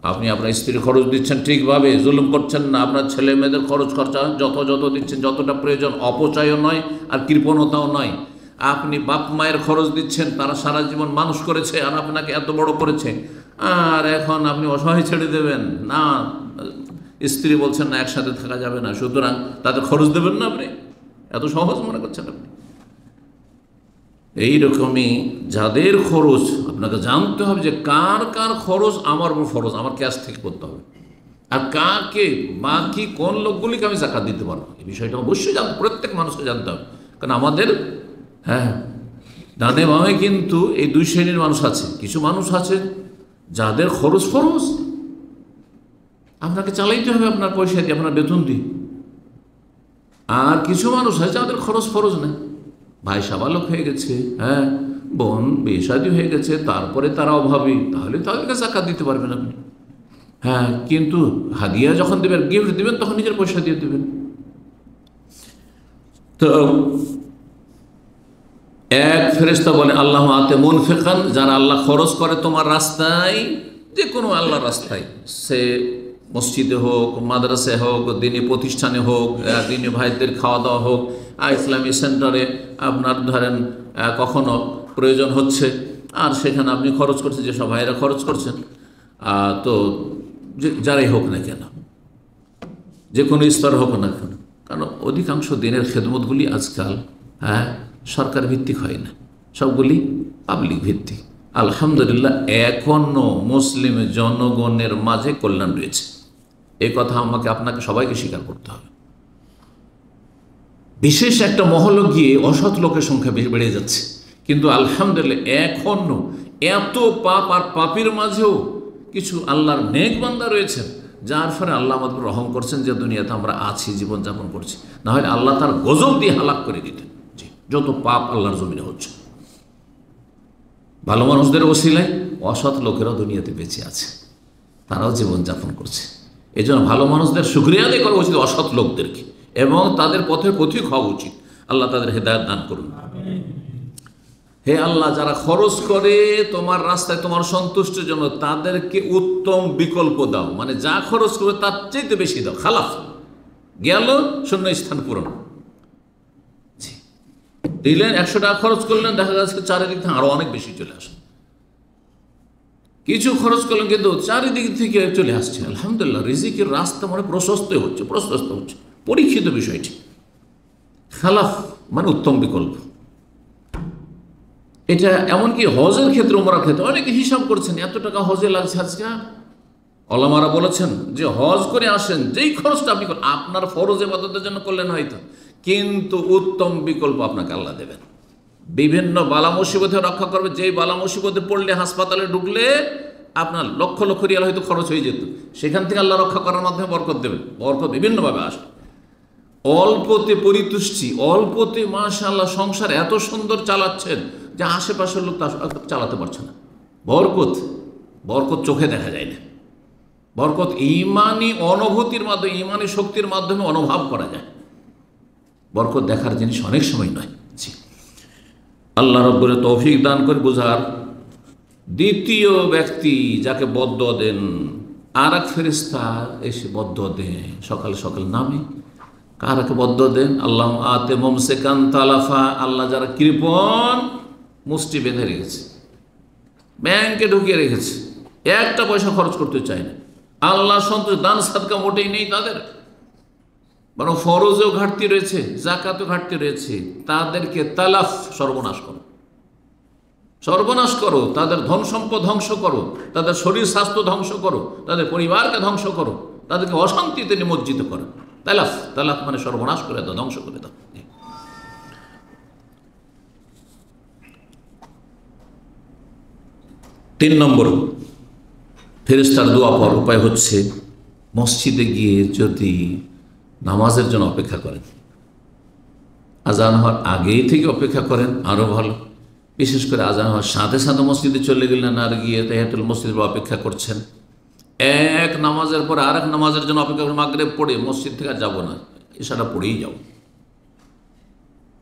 আপনি আপনার স্ত্রীর খরচ দিচ্ছেন ঠিকভাবে, জুলুম করছেন না, আপনার ছেলে মেয়েদের খরচ খরচা যত দিচ্ছেন, যতটা প্রয়োজন, অপচয়ও নয় আর কৃপণতাও নয়। আপনি বাপ মায়ের খরচ দিচ্ছেন, তারা সারা জীবন মানুষ করেছে আর আপনাকে এত বড় করেছে, আর এখন আপনি অসহায় ছেড়ে দেবেন না। স্ত্রী বলছেন না একসাথে থাকা যাবে না, সুতরাং তাদের খরচ দেবেন না আপনি, এত সহজ মনে করছেন আপনি। এইরকমই যাদের খরচ, আপনাকে জানতে হবে যে কার কার খরচ আমার উপর ফরজ, আমার ক্যাশ থেকে করতে হবে, আর কাকে বাকি কোন লোকগুলিকে আমি জাকাত দিতে পারবো, এই বিষয়টা অবশ্যই জানতে, প্রত্যেক মানুষকে জানতে হবে। কারণ আমাদের ডানে বামে কিন্তু এই 2 শ্রেণীর মানুষ আছে। কিছু মানুষ আছে যাদের খরচ ফরজ, আপনাকে চালাইতে হবে আপনার পয়সা দিয়ে, আপনার বেতন দিয়ে। আর কিছু মানুষ আছে যাদের খরচ ফরজ নেই, ভাই সাবালক হয়ে গেছে, হ্যাঁ বোন বিয়ে শাদী হয়ে গেছে, তারপরে তারা অভাবী, তাহলে তাদেরকে জাকাত দিতে পারবেন আপনি। হ্যাঁ, কিন্তু হাদিয়া যখন দেবেন, গিফট দেবেন, তখন নিজের পয়সা দিয়ে দেবেন। তো এক ফেরেশতা বলে, আল্লাহুম্মা আতি মুনফিকান, যারা আল্লাহ খরচ করে তোমার রাস্তায়, যে কোনো আল্লাহর রাস্তায়, সে মসজিদে হোক, মাদ্রাসায় হোক, দিনী প্রতিষ্ঠানে হোক, দিনী ভাইদের খাওয়া দাওয়া হোক, ইসলামী সেন্টারে আপনার ধরেন কখনো প্রয়োজন হচ্ছে, আর সেখানে আপনি খরচ করছেন, যেসব ভাইয়েরা খরচ করছেন, তো যারাই হোক না কেন, যে কোনো স্তর হোক না কেন, কারণ অধিকাংশ দিনের খেদমতগুলি আজকাল সরকার ভিত্তিক হয় না, সবগুলি পাবলিক ভিত্তিক। আলহামদুলিল্লাহ, এখনও মুসলিম জনগণের মাঝে কল্যাণ রয়েছে, এই কথা আমাকে আপনাকে সবাইকে স্বীকার করতে হবে। বিশেষ একটা মহল গিয়ে অসৎ লোকের সংখ্যা বেড়ে যাচ্ছে, কিন্তু আলহামদুলিল্লাহ এখনও এত পাপ, আর পাপের মাঝেও কিছু আল্লাহর নেক বান্দা রয়েছেন যার ফলে আল্লাহ আমাদের রহম করছেন যে দুনিয়াতে আমরা আছি, জীবনযাপন করছি। না হলে আল্লাহ তার গজব দিয়ে হালাক করে দিতেন। জি, যত পাপ আল্লাহর জমিনে হচ্ছে। ভালো মানুষদের ওসিলায় অসৎ লোকেরাও দুনিয়াতে বেঁচে আছে, তারাও জীবনযাপন করছে। এই জন্য ভালো মানুষদের শুকরিয়া আদায় করা উচিত অসৎ লোকদেরকে, এবং তাদের পথে পথিক হওয়া উচিত। আল্লাহ তাদের হেদায়েত দান করুন। হে আল্লাহ, যারা খরচ করে তোমার রাস্তায় তোমার সন্তুষ্টির জন্য, তাদেরকে উত্তম বিকল্প দাও। মানে যা খরচ করবে তার চাইতে বেশি দাও। খালাফ গেল, শূন্য স্থান পূরণ। দিলেন 100 টাকা খরচ করলেন, দেখা যাচ্ছে চারিদিক থেকে আরো অনেক বেশি চলে আসে। কিছু খরচ করলেন কিন্তু চারিদিক থেকে চলে আসছে। আলহামদুলিল্লাহ, রিজিকের রাস্তা মানে প্রশস্ত হচ্ছে। পরীক্ষিত বিষয়টি। খালাফ মানে উত্তম বিকল্প। এটা এমনকি হজের ক্ষেত্রে, উমরার ক্ষেত্রে অনেকে হিসাব করছেন এত টাকা হজে লাগছে আজকে। ওলামারা বলেছেন যে হজ করে আসেন, যেই খরচটা আপনি আপনার ফরজ ইবাদতের জন্য করলেন হয়তো, কিন্তু উত্তম বিকল্প আপনাকে আল্লাহ দেবেন। বিভিন্ন বালা মুসিবতে রক্ষা করবে। যেই বালা মুসিবতে পড়লে, হাসপাতালে ঢুকলে আপনার লক্ষ লক্ষ রিয়াল হয়তো খরচ হয়ে যেত, সেখান থেকে আল্লাহ রক্ষা করার মাধ্যমে বরকত দেবেন। বরকত বিভিন্নভাবে আসে। অল্পতে পরিতুষ্টি, অল্পতে মাশাআল্লাহ সংসার এত সুন্দর চালাচ্ছেন যে আশেপাশের লোক তা চালাতে পারছে না। বরকত, বরকত চোখে দেখা যায় না। বরকত ইমানি অনুভূতির মাধ্যমে, ইমানি শক্তির মাধ্যমে অনুভব করা যায়। বরকত দেখার জিনিস অনেক সময় নয়। জি, আল্লাহ রাব্বুল তৌফিক দান করে বুঝার। দ্বিতীয় ব্যক্তি যাকে বদদুয়া দেন, আর এক ফেরেশতা এসে বদদুয়া দেন সকাল সকাল নামে। কারাকে বদদুয়া দেন? আল্লাহ আতে মুমসিকান তালাফা, আল্লাহ যারা কৃপণ, মুষ্টি বেঁধে রেখেছে, ব্যাংকে ঢুকিয়ে রেখেছে, একটা পয়সা খরচ করতে চায় না, আল্লাহ সন্তোষ, দান সাদকা মোটেই নেই তাদের, বরং ফরজেও ঘাটতি রয়েছে, জাকাতও ঘাটতি রয়েছে, তাদেরকে তালাফ, সর্বনাশ করো, সর্বনাশ করো। তাদের ধন সম্পদ ধ্বংস করো, তাদের শরীর স্বাস্থ্য ধ্বংস করো, তাদের পরিবারকে ধ্বংস করো, তাদেরকে অশান্তিতে নিমজ্জিত করো। তালাফ, তালাফ মানে সর্বনাশ করে দাও, ধ্বংস করে দাও। 3 নম্বর ফেরেশতার দোয়া পাওয়ার উপায় হচ্ছে মসজিদে গিয়ে যদি নামাজের জন্য অপেক্ষা করেন, আজান হওয়ার আগেই থেকে অপেক্ষা করেন আরও ভালো। বিশেষ করে আজান হওয়ার সাথে সাথে মসজিদে চলে গেলেন, আর গিয়ে তাহিয়াতুল মসজিদ অপেক্ষা করছেন। এক নামাজের পরে আরেক নামাজের জন্য অপেক্ষা করে, মাগরিব পড়ে মসজিদ থেকে আর যাবো না, ইশারা পড়েই যাও।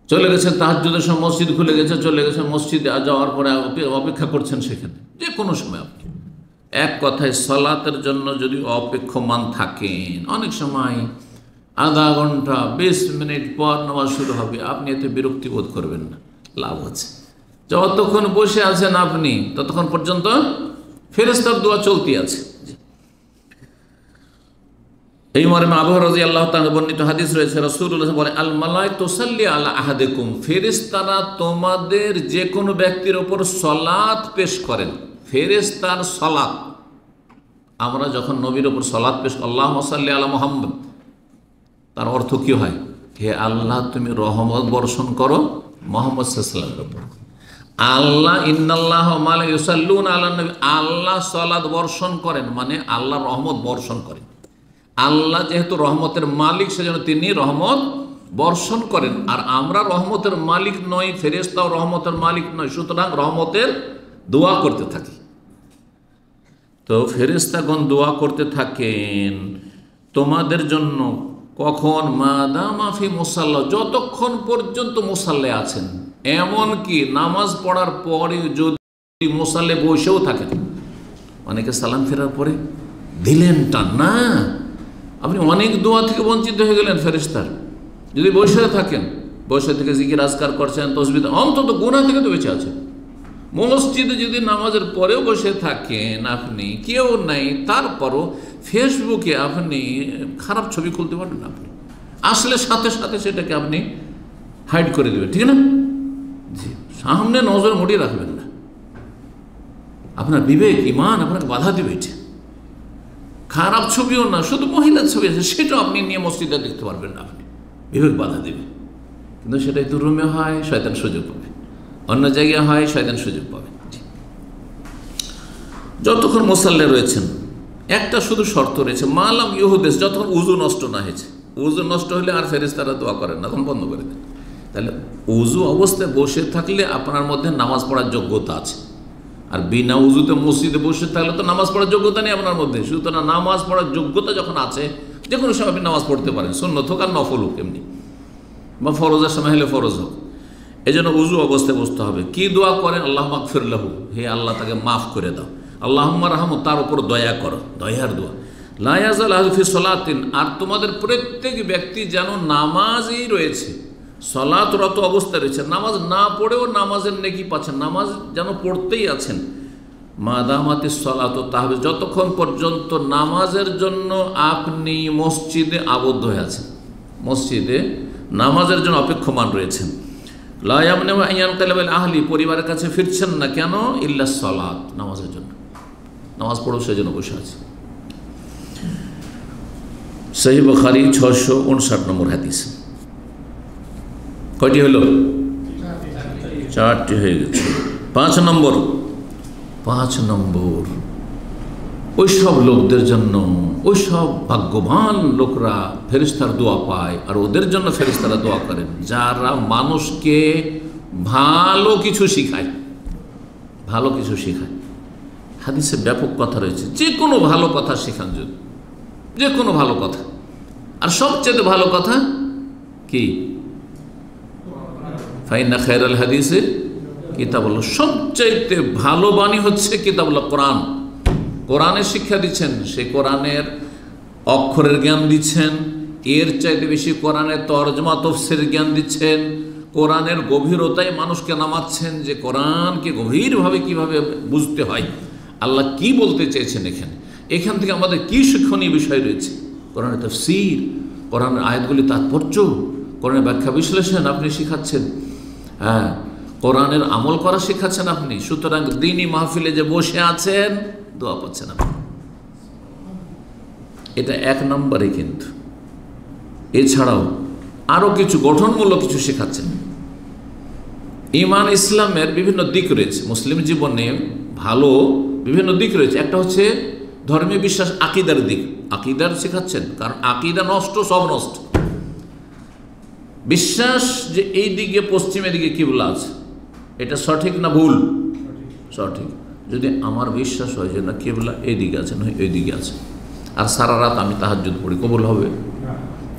চলে গেছেন তাহাজ্জুদের সময়, মসজিদ খুলে গেছে, চলে গেছেন মসজিদে, যাওয়ার পরে অপেক্ষা করছেন সেখানে, যে কোনো সময় আপনি। এক কথায় সালাতের জন্য যদি অপেক্ষমান থাকেন, অনেক সময় আধা ঘন্টা 20 মিনিট পর নামাজ শুরু হবে, আপনি এতে বিরক্তি বোধ করবেন না। লাভ হচ্ছে যতক্ষণ বসে আছেন আপনি, ততক্ষণ পর্যন্ত ফেরেশতার দোয়া চলতি আছে। এই মর্মে আবু হুরায়রা রাদিয়াল্লাহু তাআলা বর্ণিত হাদিস রয়েছে, রাসূলুল্লাহ বলেন, আল মালায়েকা তুসাল্লি আলা আহাদিকুম, ফেরেশতারা তোমাদের যে কোনো ব্যক্তির উপর সালাত পেশ করেন। ফেরেশতার সালাত, আমরা যখন নবীর উপর সালাত পেশ, আল্লাহুম্মা সাল্লি আলা মুহাম্মদ, তার অর্থ কি হয়? হে আল্লাহ, তুমি রহমত বর্ষণ করো মুহাম্মদ সাল্লাল্লাহু আলাইহি ওয়াসাল্লামের উপর। আল্লাহ ইন্নাল্লাহ ওয়া মালাইকাতুহু ইউসাল্লুনা আলান নবী, আল্লাহ সালাত বর্ষণ করেন, মানে আল্লাহ রহমত বর্ষণ করেন। আল্লাহ যেহেতু রহমতের মালিক, সেজন্য তিনি রহমত বর্ষণ করেন। আর আমরা রহমতের মালিক নই, ফেরেশতাও রহমতের মালিক নয়, সুতরাং রহমতের দোয়া করতে থাকি। তো ফেরেশতাগণ দোয়া করতে থাকেন তোমাদের জন্য। কখন? মাদামা ফি মুসাল্লা, যতক্ষণ পর্যন্ত মুসাল্লে আছেন। এমনকি নামাজ পড়ার পরে যদি মুসাল্লে বসেও থাকেন, অনেকে সালাম ফেরার পরে দিলেন টান, না, আপনি অনেক দোয়া থেকে বঞ্চিত হয়ে গেলেন ফেরেশতার। যদি বসে থাকেন, বসে থেকে জিকির আজকার করছেন, তসবিহ, অন্তত গুনাহ থেকে তো বেঁচে আছেন। মসজিদে যদি নামাজের পরেও বসে থাকেন আপনি, কেউ নাই, তারপরও ফেসবুকে আপনি খারাপ ছবি খুলতে পারবেন। আপনি আসলে সাথে সাথে সেটাকে আপনি হাইড করে দেবেন, ঠিক না? জি, সামনে নজর মোটিয়ে রাখবেন না। আপনার বিবেক, ইমান আপনাকে বাধা দেবে। এটা খারাপ ছবিও না, শুধু মহিলার ছবি আছে, সেটাও আপনি নিয়ে মসজিদে দেখতে পারবেন না, আপনি বিবেক বাধা দেবে। কিন্তু সেটাই তো রুমে হয়, শয়তান সুযোগ পাবে, অন্য জায়গায় হয়, শয়তান সুযোগ পাবে। যতক্ষণ মুসাল্লি রয়েছেন, একটা শুধু শর্ত রয়েছে, মালাম ইহুদেশ, যতক্ষণ উজু নষ্ট না হয়েছে। উজু নষ্ট হলে আর ফেরেশতারা দোয়া করেন না, তখন বন্ধ করে দেন। তাহলে উজু অবস্থায় বসে থাকলে আপনার মধ্যে নামাজ পড়ার যোগ্যতা আছে, আর বিনা উজুতে মসজিদে বসে থাকলে তো নামাজ পড়ার যোগ্যতা নেই আপনার মধ্যে। সুতরাং নামাজ পড়ার যোগ্যতা যখন আছে, যে কোনো সময় আপনি নামাজ পড়তে পারেন, সুন্নত হোক আর নফল হোক, এমনি বা ফরজের সময় হলে ফরজ হোক। এই জন্য উজু অবস্থায় বসতে হবে। কি দোয়া করেন? আল্লাহ মাগফির লাহু, হে আল্লাহ তাকে মাফ করে দাও। আল্লাহুম্মা রাহমু, তার উপর দয়া করো, দয়ার দোয়া। লা ইয়াজাল আহদু ফি সলাতিন, আর তোমাদের প্রত্যেক ব্যক্তি যেন নামাজই রয়েছে, সলাতরত অবস্থায় রয়েছে, নামাজ না পড়েও নামাজের নেকি পাচ্ছেন, নামাজ যেন পড়তেই আছেন। মাদামাতি সলাত তাহবে, যতক্ষণ পর্যন্ত নামাজের জন্য আপনি মসজিদে আবদ্ধ হয়ে আছেন, মসজিদে নামাজের জন্য অপেক্ষমান রয়েছেন। লা ইয়ামনাউ আন ইয়ানকালিবা ইলা আহলি, পরিবারের কাছে ফিরছেন না, কেন? ইল্লা সলাত, নামাজের জন্য, নামাজ পড়ো সেজন্য বসে আছে। সহিহ বুখারী 659 নম্বর হাদিস। কয়টি হলো? 4টি হয়ে গেছে। 5 নম্বর ওই সব লোকদের জন্য, ওই সব ভাগ্যবান লোকরা ফেরেশতার দোয়া পায়, আর ওদের জন্য ফেরেশতারা দোয়া করেন যারা মানুষকে ভালো কিছু শিখায়, ভালো কিছু শেখায়। হাদিসে ব্যাপক কথা রয়েছে, যে কোনো ভালো কথা শেখান, যদি যে কোনো ভালো কথা। আর সবচেয়ে ভালো কথা কি? ফাইন্না খায়রাল হাদিসে কিতাবুল্লাহ, সবচাইতে ভালো বাণী হচ্ছে কিতাবুল্লাহ, কোরআন। কোরআনের শিক্ষা দিচ্ছেন, সেই কোরআনের অক্ষরের জ্ঞান দিচ্ছেন, এর চাইতে বেশি কোরআনের তরজমা তফসিরের জ্ঞান দিচ্ছেন, কোরআনের গভীরতায় মানুষকে নামাচ্ছেন, যে কোরআনকে গভীরভাবে কিভাবে বুঝতে হয়, আল্লাহ কি বলতে চেয়েছেন এখান থেকে আমাদের কি শিক্ষণীয় বিষয় রয়েছে। কোরআনের তাফসীর, কোরআনের আয়াতগুলি তাৎপর্য, কোরআনের ব্যাখ্যা বিশ্লেষণ আপনি শিখাচ্ছেন, হ্যাঁ, কোরআনের আমল করা শেখাচ্ছেন আপনি। সুতরাং দ্বীনি মাহফিলে যে বসে আছেন, দোয়া পাচ্ছেন আপনি, এটা 1 নম্বরে। কিন্তু এছাড়াও আরও কিছু গঠনমূলক কিছু শেখাচ্ছেন। ঈমান ইসলামের বিভিন্ন দিক রয়েছে, মুসলিম জীবনে ভালো বিভিন্ন দিক রয়েছে। একটা হচ্ছে ধর্মীয় বিশ্বাস, আকিদার দিক, আকিদার শেখাচ্ছেন, কারণ আকিদা নষ্ট, সব নষ্ট। বিশ্বাস যে এই দিকে পশ্চিমের দিকে কিবলা আছে, এটা সঠিক না ভুল? সঠিক। যদি আমার বিশ্বাস হয় যে না কিবলা এই দিকে আছে, নয় এই দিকে আছে, আর সারা রাত আমি তাহাজ্জুদ পড়ি, কবুল হবে?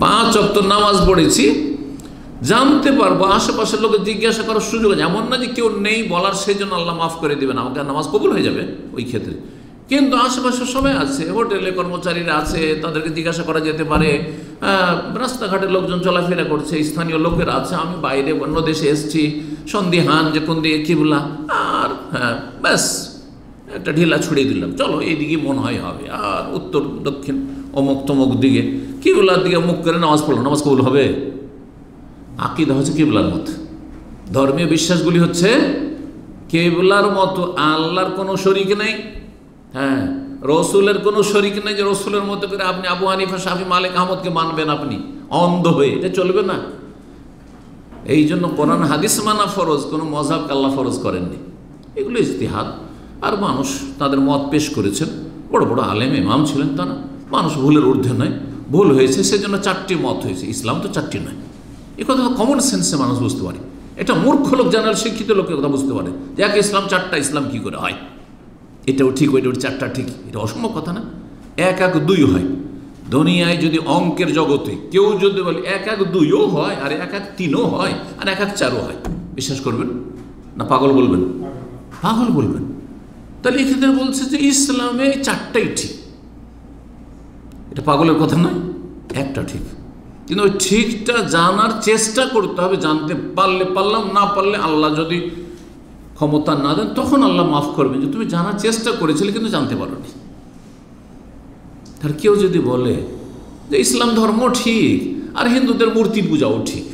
5 ওয়াক্ত নামাজ পড়েছি, জানতে পারবো, আশেপাশের লোকে জিজ্ঞাসা করার সুযোগ আছে। এমন না যে কেউ নেই বলার, সেই জন্য আল্লাহ মাফ করে দেবেন, আমাকে নামাজ কবুল হয়ে যাবে ওই ক্ষেত্রে। কিন্তু আশেপাশে সবাই আছে, হোটেলে কর্মচারীরা আছে, তাদেরকে জিজ্ঞাসা করা যেতে পারে, রাস্তাঘাটে লোকজন চলাফেরা করছে, স্থানীয় লোকেরা আছে, আমি বাইরে অন্য দেশে এসেছি, সন্দিহান যে কোন দিকে কিবলা, আর হ্যাঁ ব্যাস একটা ঢিলা ছুড়িয়ে দিলাম, চলো এইদিকে মনে হয় হবে, আর উত্তর দক্ষিণ অমুক তমুক দিকে কিবলার দিকে মুখ করে নামাজ পড়লো, নামাজ কবুল হবে? আকীদা হচ্ছে কিবলার মতো, ধর্মীয় বিশ্বাসগুলি হচ্ছে কিবলার মতো। আল্লাহর কোনো শরীক নেই, হ্যাঁ, রসুলের কোনো শরীক নেই যে রসুলের মতো করে আপনি আবু হানিফা, শাফি, মালিক, আহমদকে মানবেন আপনি অন্ধ হয়ে, এটা চলবে না। এই জন্য কোরআন হাদিস মানা ফরজ, কোনো মযহাবকে আল্লাহ ফরজ করেননি, এগুলো ইজতিহাদ। আর মানুষ তাদের মত পেশ করেছেন, বড় বড় আলেম ইমাম ছিলেন তারা, মানুষ ভুলের ঊর্ধ্বে নয়, ভুল হয়েছে সেজন্য 4টি মত হয়েছে, ইসলাম তো 4টি নয়। এ কথা কমন সেন্সে মানুষ বুঝতে পারে, এটা মূর্খ লোক জেনারেল শিক্ষিত লোকের কথা বুঝতে পারে যে এক ইসলাম 4টা, ইসলাম কি করে হয়, এটাও ঠিক ওইটাও 4টা ঠিক, এটা অসম্ভব কথা না। 1 1 2 হয়। দুনিয়ায় যদি অঙ্কের জগতে কেউ যদি বলে 1 1 2ও হয়, আর 1 1 3ও হয়, আর 1 1 4ও হয়, বিশ্বাস করবেন না? পাগল বলবেন? পাগল বলবেন। তাহলে এক্ষেত্রে বলছে যে ইসলামে 4টাই ঠিক, এটা পাগলের কথা নয়, একটা ঠিক। কিন্তু ওই ঠিকটা জানার চেষ্টা করতে হবে, জানতে পারলে পারলাম, না পারলে আল্লাহ যদি ক্ষমতা না দেন তখন আল্লাহ মাফ করবেন, যে তুমি জানার চেষ্টা করেছিলে কিন্তু জানতে পারোনি। আর কেউ যদি বলে যে ইসলাম ধর্ম ঠিক, আর হিন্দুদের মূর্তি পূজাও ঠিক,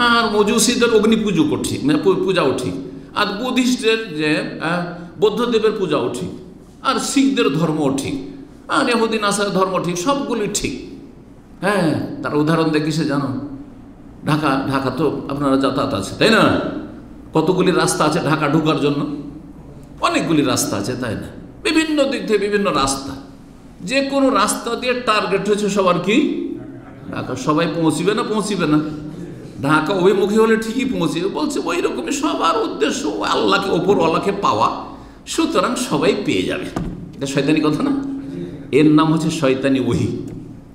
আর মজুসিদের অগ্নি পুজো ঠিক, মানে পূজাও ঠিক, আর বুদ্ধিস্টের যে বৌদ্ধদেবের পূজাও ঠিক, আর শিখদের ধর্মও ঠিক, আর ইহুদি নাসারের ধর্ম ঠিক, সবগুলি ঠিক। হ্যাঁ, তার উদাহরণ দেখি সে জানো, ঢাকা তো আপনারা যাতায়াত আছে তাই না, কতগুলি রাস্তা আছে ঢাকা ঢোকার জন্য, অনেকগুলি রাস্তা আছে তাই না, বিভিন্ন দিক থেকে বিভিন্ন রাস্তা, যে কোনো রাস্তা দিয়ে টার্গেট হচ্ছে সবার কি ঢাকা। সবাই পৌঁছিবে না? পৌঁছিবে না। ঢাকা অভিমুখী হলে ঠিকই পৌঁছিবে, বলছে ওই রকমই সবার উদ্দেশ্য আল্লাহকে, ওপরওয়ালাকে পাওয়া, সুতরাং সবাই পেয়ে যাবে। এটা শয়তানি কথা না? এর নাম হচ্ছে শয়তানি ওহী।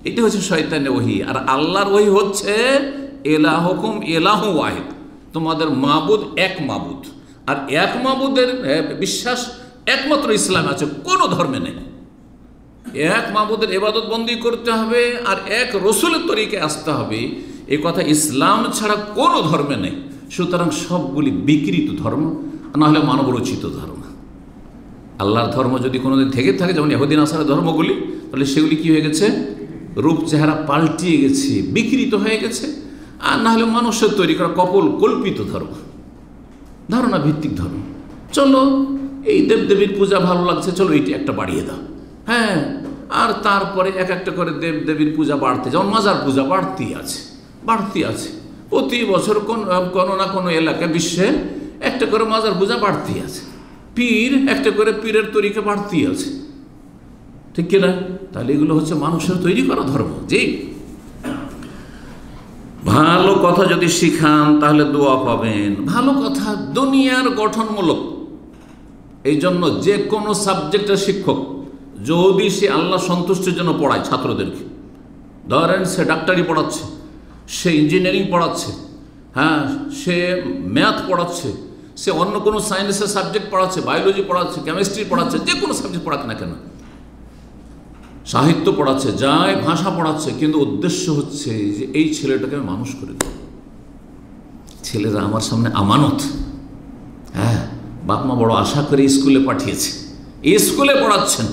এটা হচ্ছে শয়তানি ওহী। আর আল্লাহর ওহী হচ্ছে ইলাহুকুম ইলাহু ওয়াহিদ, তোমাদের মাবুদ এক মাবুদ। আর এক মাবুদের বিশ্বাস একমাত্র ইসলামে আছে, কোনো ধর্মে নেই। এক মাবুদের ইবাদত বন্দি করতে হবে আর এক রসুলের তরিকায় আসতে হবে, এই কথা ইসলাম ছাড়া কোনো ধর্মে নেই। সুতরাং সবগুলি বিকৃত ধর্ম, নাহলে মানবরচিত ধর্ম। আল্লাহর ধর্ম যদি কোনোদিন থেকে থাকে, যেমন ইহুদি নাসারা ধর্মগুলি, তাহলে সেগুলি কি হয়ে গেছে? রূপ চেহারা পাল্টিয়ে গেছে, বিকৃত হয়ে গেছে। আর নাহলে মানুষের তৈরি করা কল্পিত ধর্ম, ধারণা ভিত্তিক ধর্ম। চলো এই দেবদেবীর পূজা ভালো লাগছে, চলো এইটি একটা বাড়িয়ে দাও। হ্যাঁ, আর তারপরে এক একটা করে দেবদেবীর পূজা বাড়তে, যেমন মাজার পূজা বাড়তি আছে। প্রতি বছর কোনো না কোনো এলাকায় বিশ্বে একটা করে মাজার পূজা বাড়তি আছে। পীর একটা করে পীরের তরিকা বাড়তি আছে, ঠিক কিনা? তাহলে এগুলো হচ্ছে মানুষের তৈরি করা ধর্ম। যে ভালো কথা যদি শিখান তাহলে দোয়া পাবেন। ভালো কথা দুনিয়ার গঠনমূলক। এই জন্য যে কোনো সাবজেক্টের শিক্ষক যদি সে আল্লাহ সন্তুষ্টির জন্য পড়ায় ছাত্রদেরকে, ধরেন সে ডাক্তারি পড়াচ্ছে, সে ইঞ্জিনিয়ারিং পড়াচ্ছে, হ্যাঁ, সে ম্যাথ পড়াচ্ছে, সে অন্য কোনো সায়েন্সের সাবজেক্ট পড়াচ্ছে, বায়োলজি পড়াচ্ছে, কেমিস্ট্রি পড়াচ্ছে, যে কোনো সাবজেক্ট পড়াক না কেন, সাহিত্য পড়াচ্ছে, যাই ভাষা পড়াচ্ছে, কিন্তু উদ্দেশ্য হচ্ছে যে এই ছেলেটাকে আমি মানুষ করে দেব। ছেলেরা আমার সামনে আমানত। হ্যাঁ, বাপ মা বড় আশা করে স্কুলে পাঠিয়েছে, স্কুলে পড়াচ্ছেন,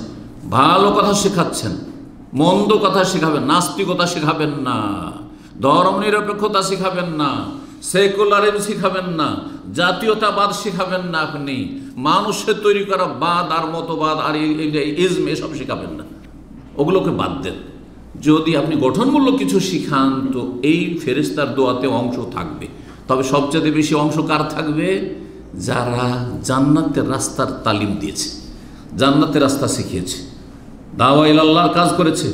ভালো কথা শেখাচ্ছেন, মন্দ কথা শেখাবেন, নাস্তিকতা শেখাবেন না, ধর্ম নিরপেক্ষতা শেখাবেন না, সেকুলারিজম শেখাবেন না, জাতীয়তাবাদ শেখাবেন না, আপনি মানুষের তৈরি করা বাদ আর মতবাদ আর ইজম এসব শেখাবেন না, ওগুলোকে বাদ দেন। যদি আপনি গঠনমূলক কিছু শিখান তো এই ফেরেশতার দোয়াতে অংশ থাকবে। তবে সবচেয়ে বেশি অংশ কার থাকবে? যারা জান্নাতের রাস্তার তালিম দিয়েছে, জান্নাতের রাস্তা শিখিয়েছে, দাওয়া ইলাল্লাহর কাজ করেছে,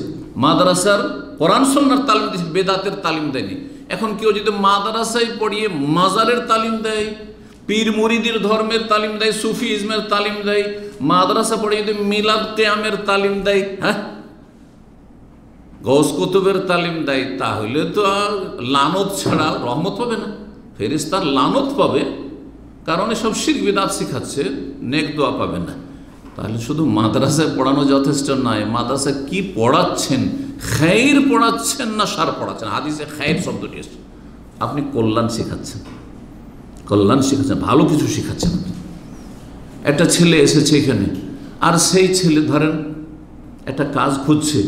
মাদ্রাসার কোরআন সুন্নাহর তালিম দিয়েছে, বেদাতের তালিম দেয়নি। এখন কেউ যদি মাদ্রাসায় পড়িয়ে মাজারের তালিম দেয়, পীর মুরিদের ধর্মের তালিম দেয়, সুফি ইজমের তালিম দেয়, মাদ্রাসা পড়িয়ে যদি মিলাদ কিয়ামের তালিম দেয়, হ্যাঁ, গৌস কুতুবের তালিম দেয়, তাহলে তো আর লানত ছাড়া রহমত পাবে না, ফেরেশতার লানত পাবে। কারণ এসব শিরক বিদআত শিখাচ্ছে, নেক দোয়া পাবে না। তাহলে শুধু মাদ্রাসায় পড়ানো যথেষ্ট নয়, মাদ্রাসায় কি পড়াচ্ছেন, খায়র পড়াচ্ছেন না শার পড়াচ্ছেন। হাদিসে খায়র শব্দটি এসেছে, আপনি কল্যাণ শেখাচ্ছেন, ভালো কিছু শেখাচ্ছেন। একটা ছেলে এসেছে এখানে, আর সেই ছেলে ধরেন একটা কাজ খুঁজছে,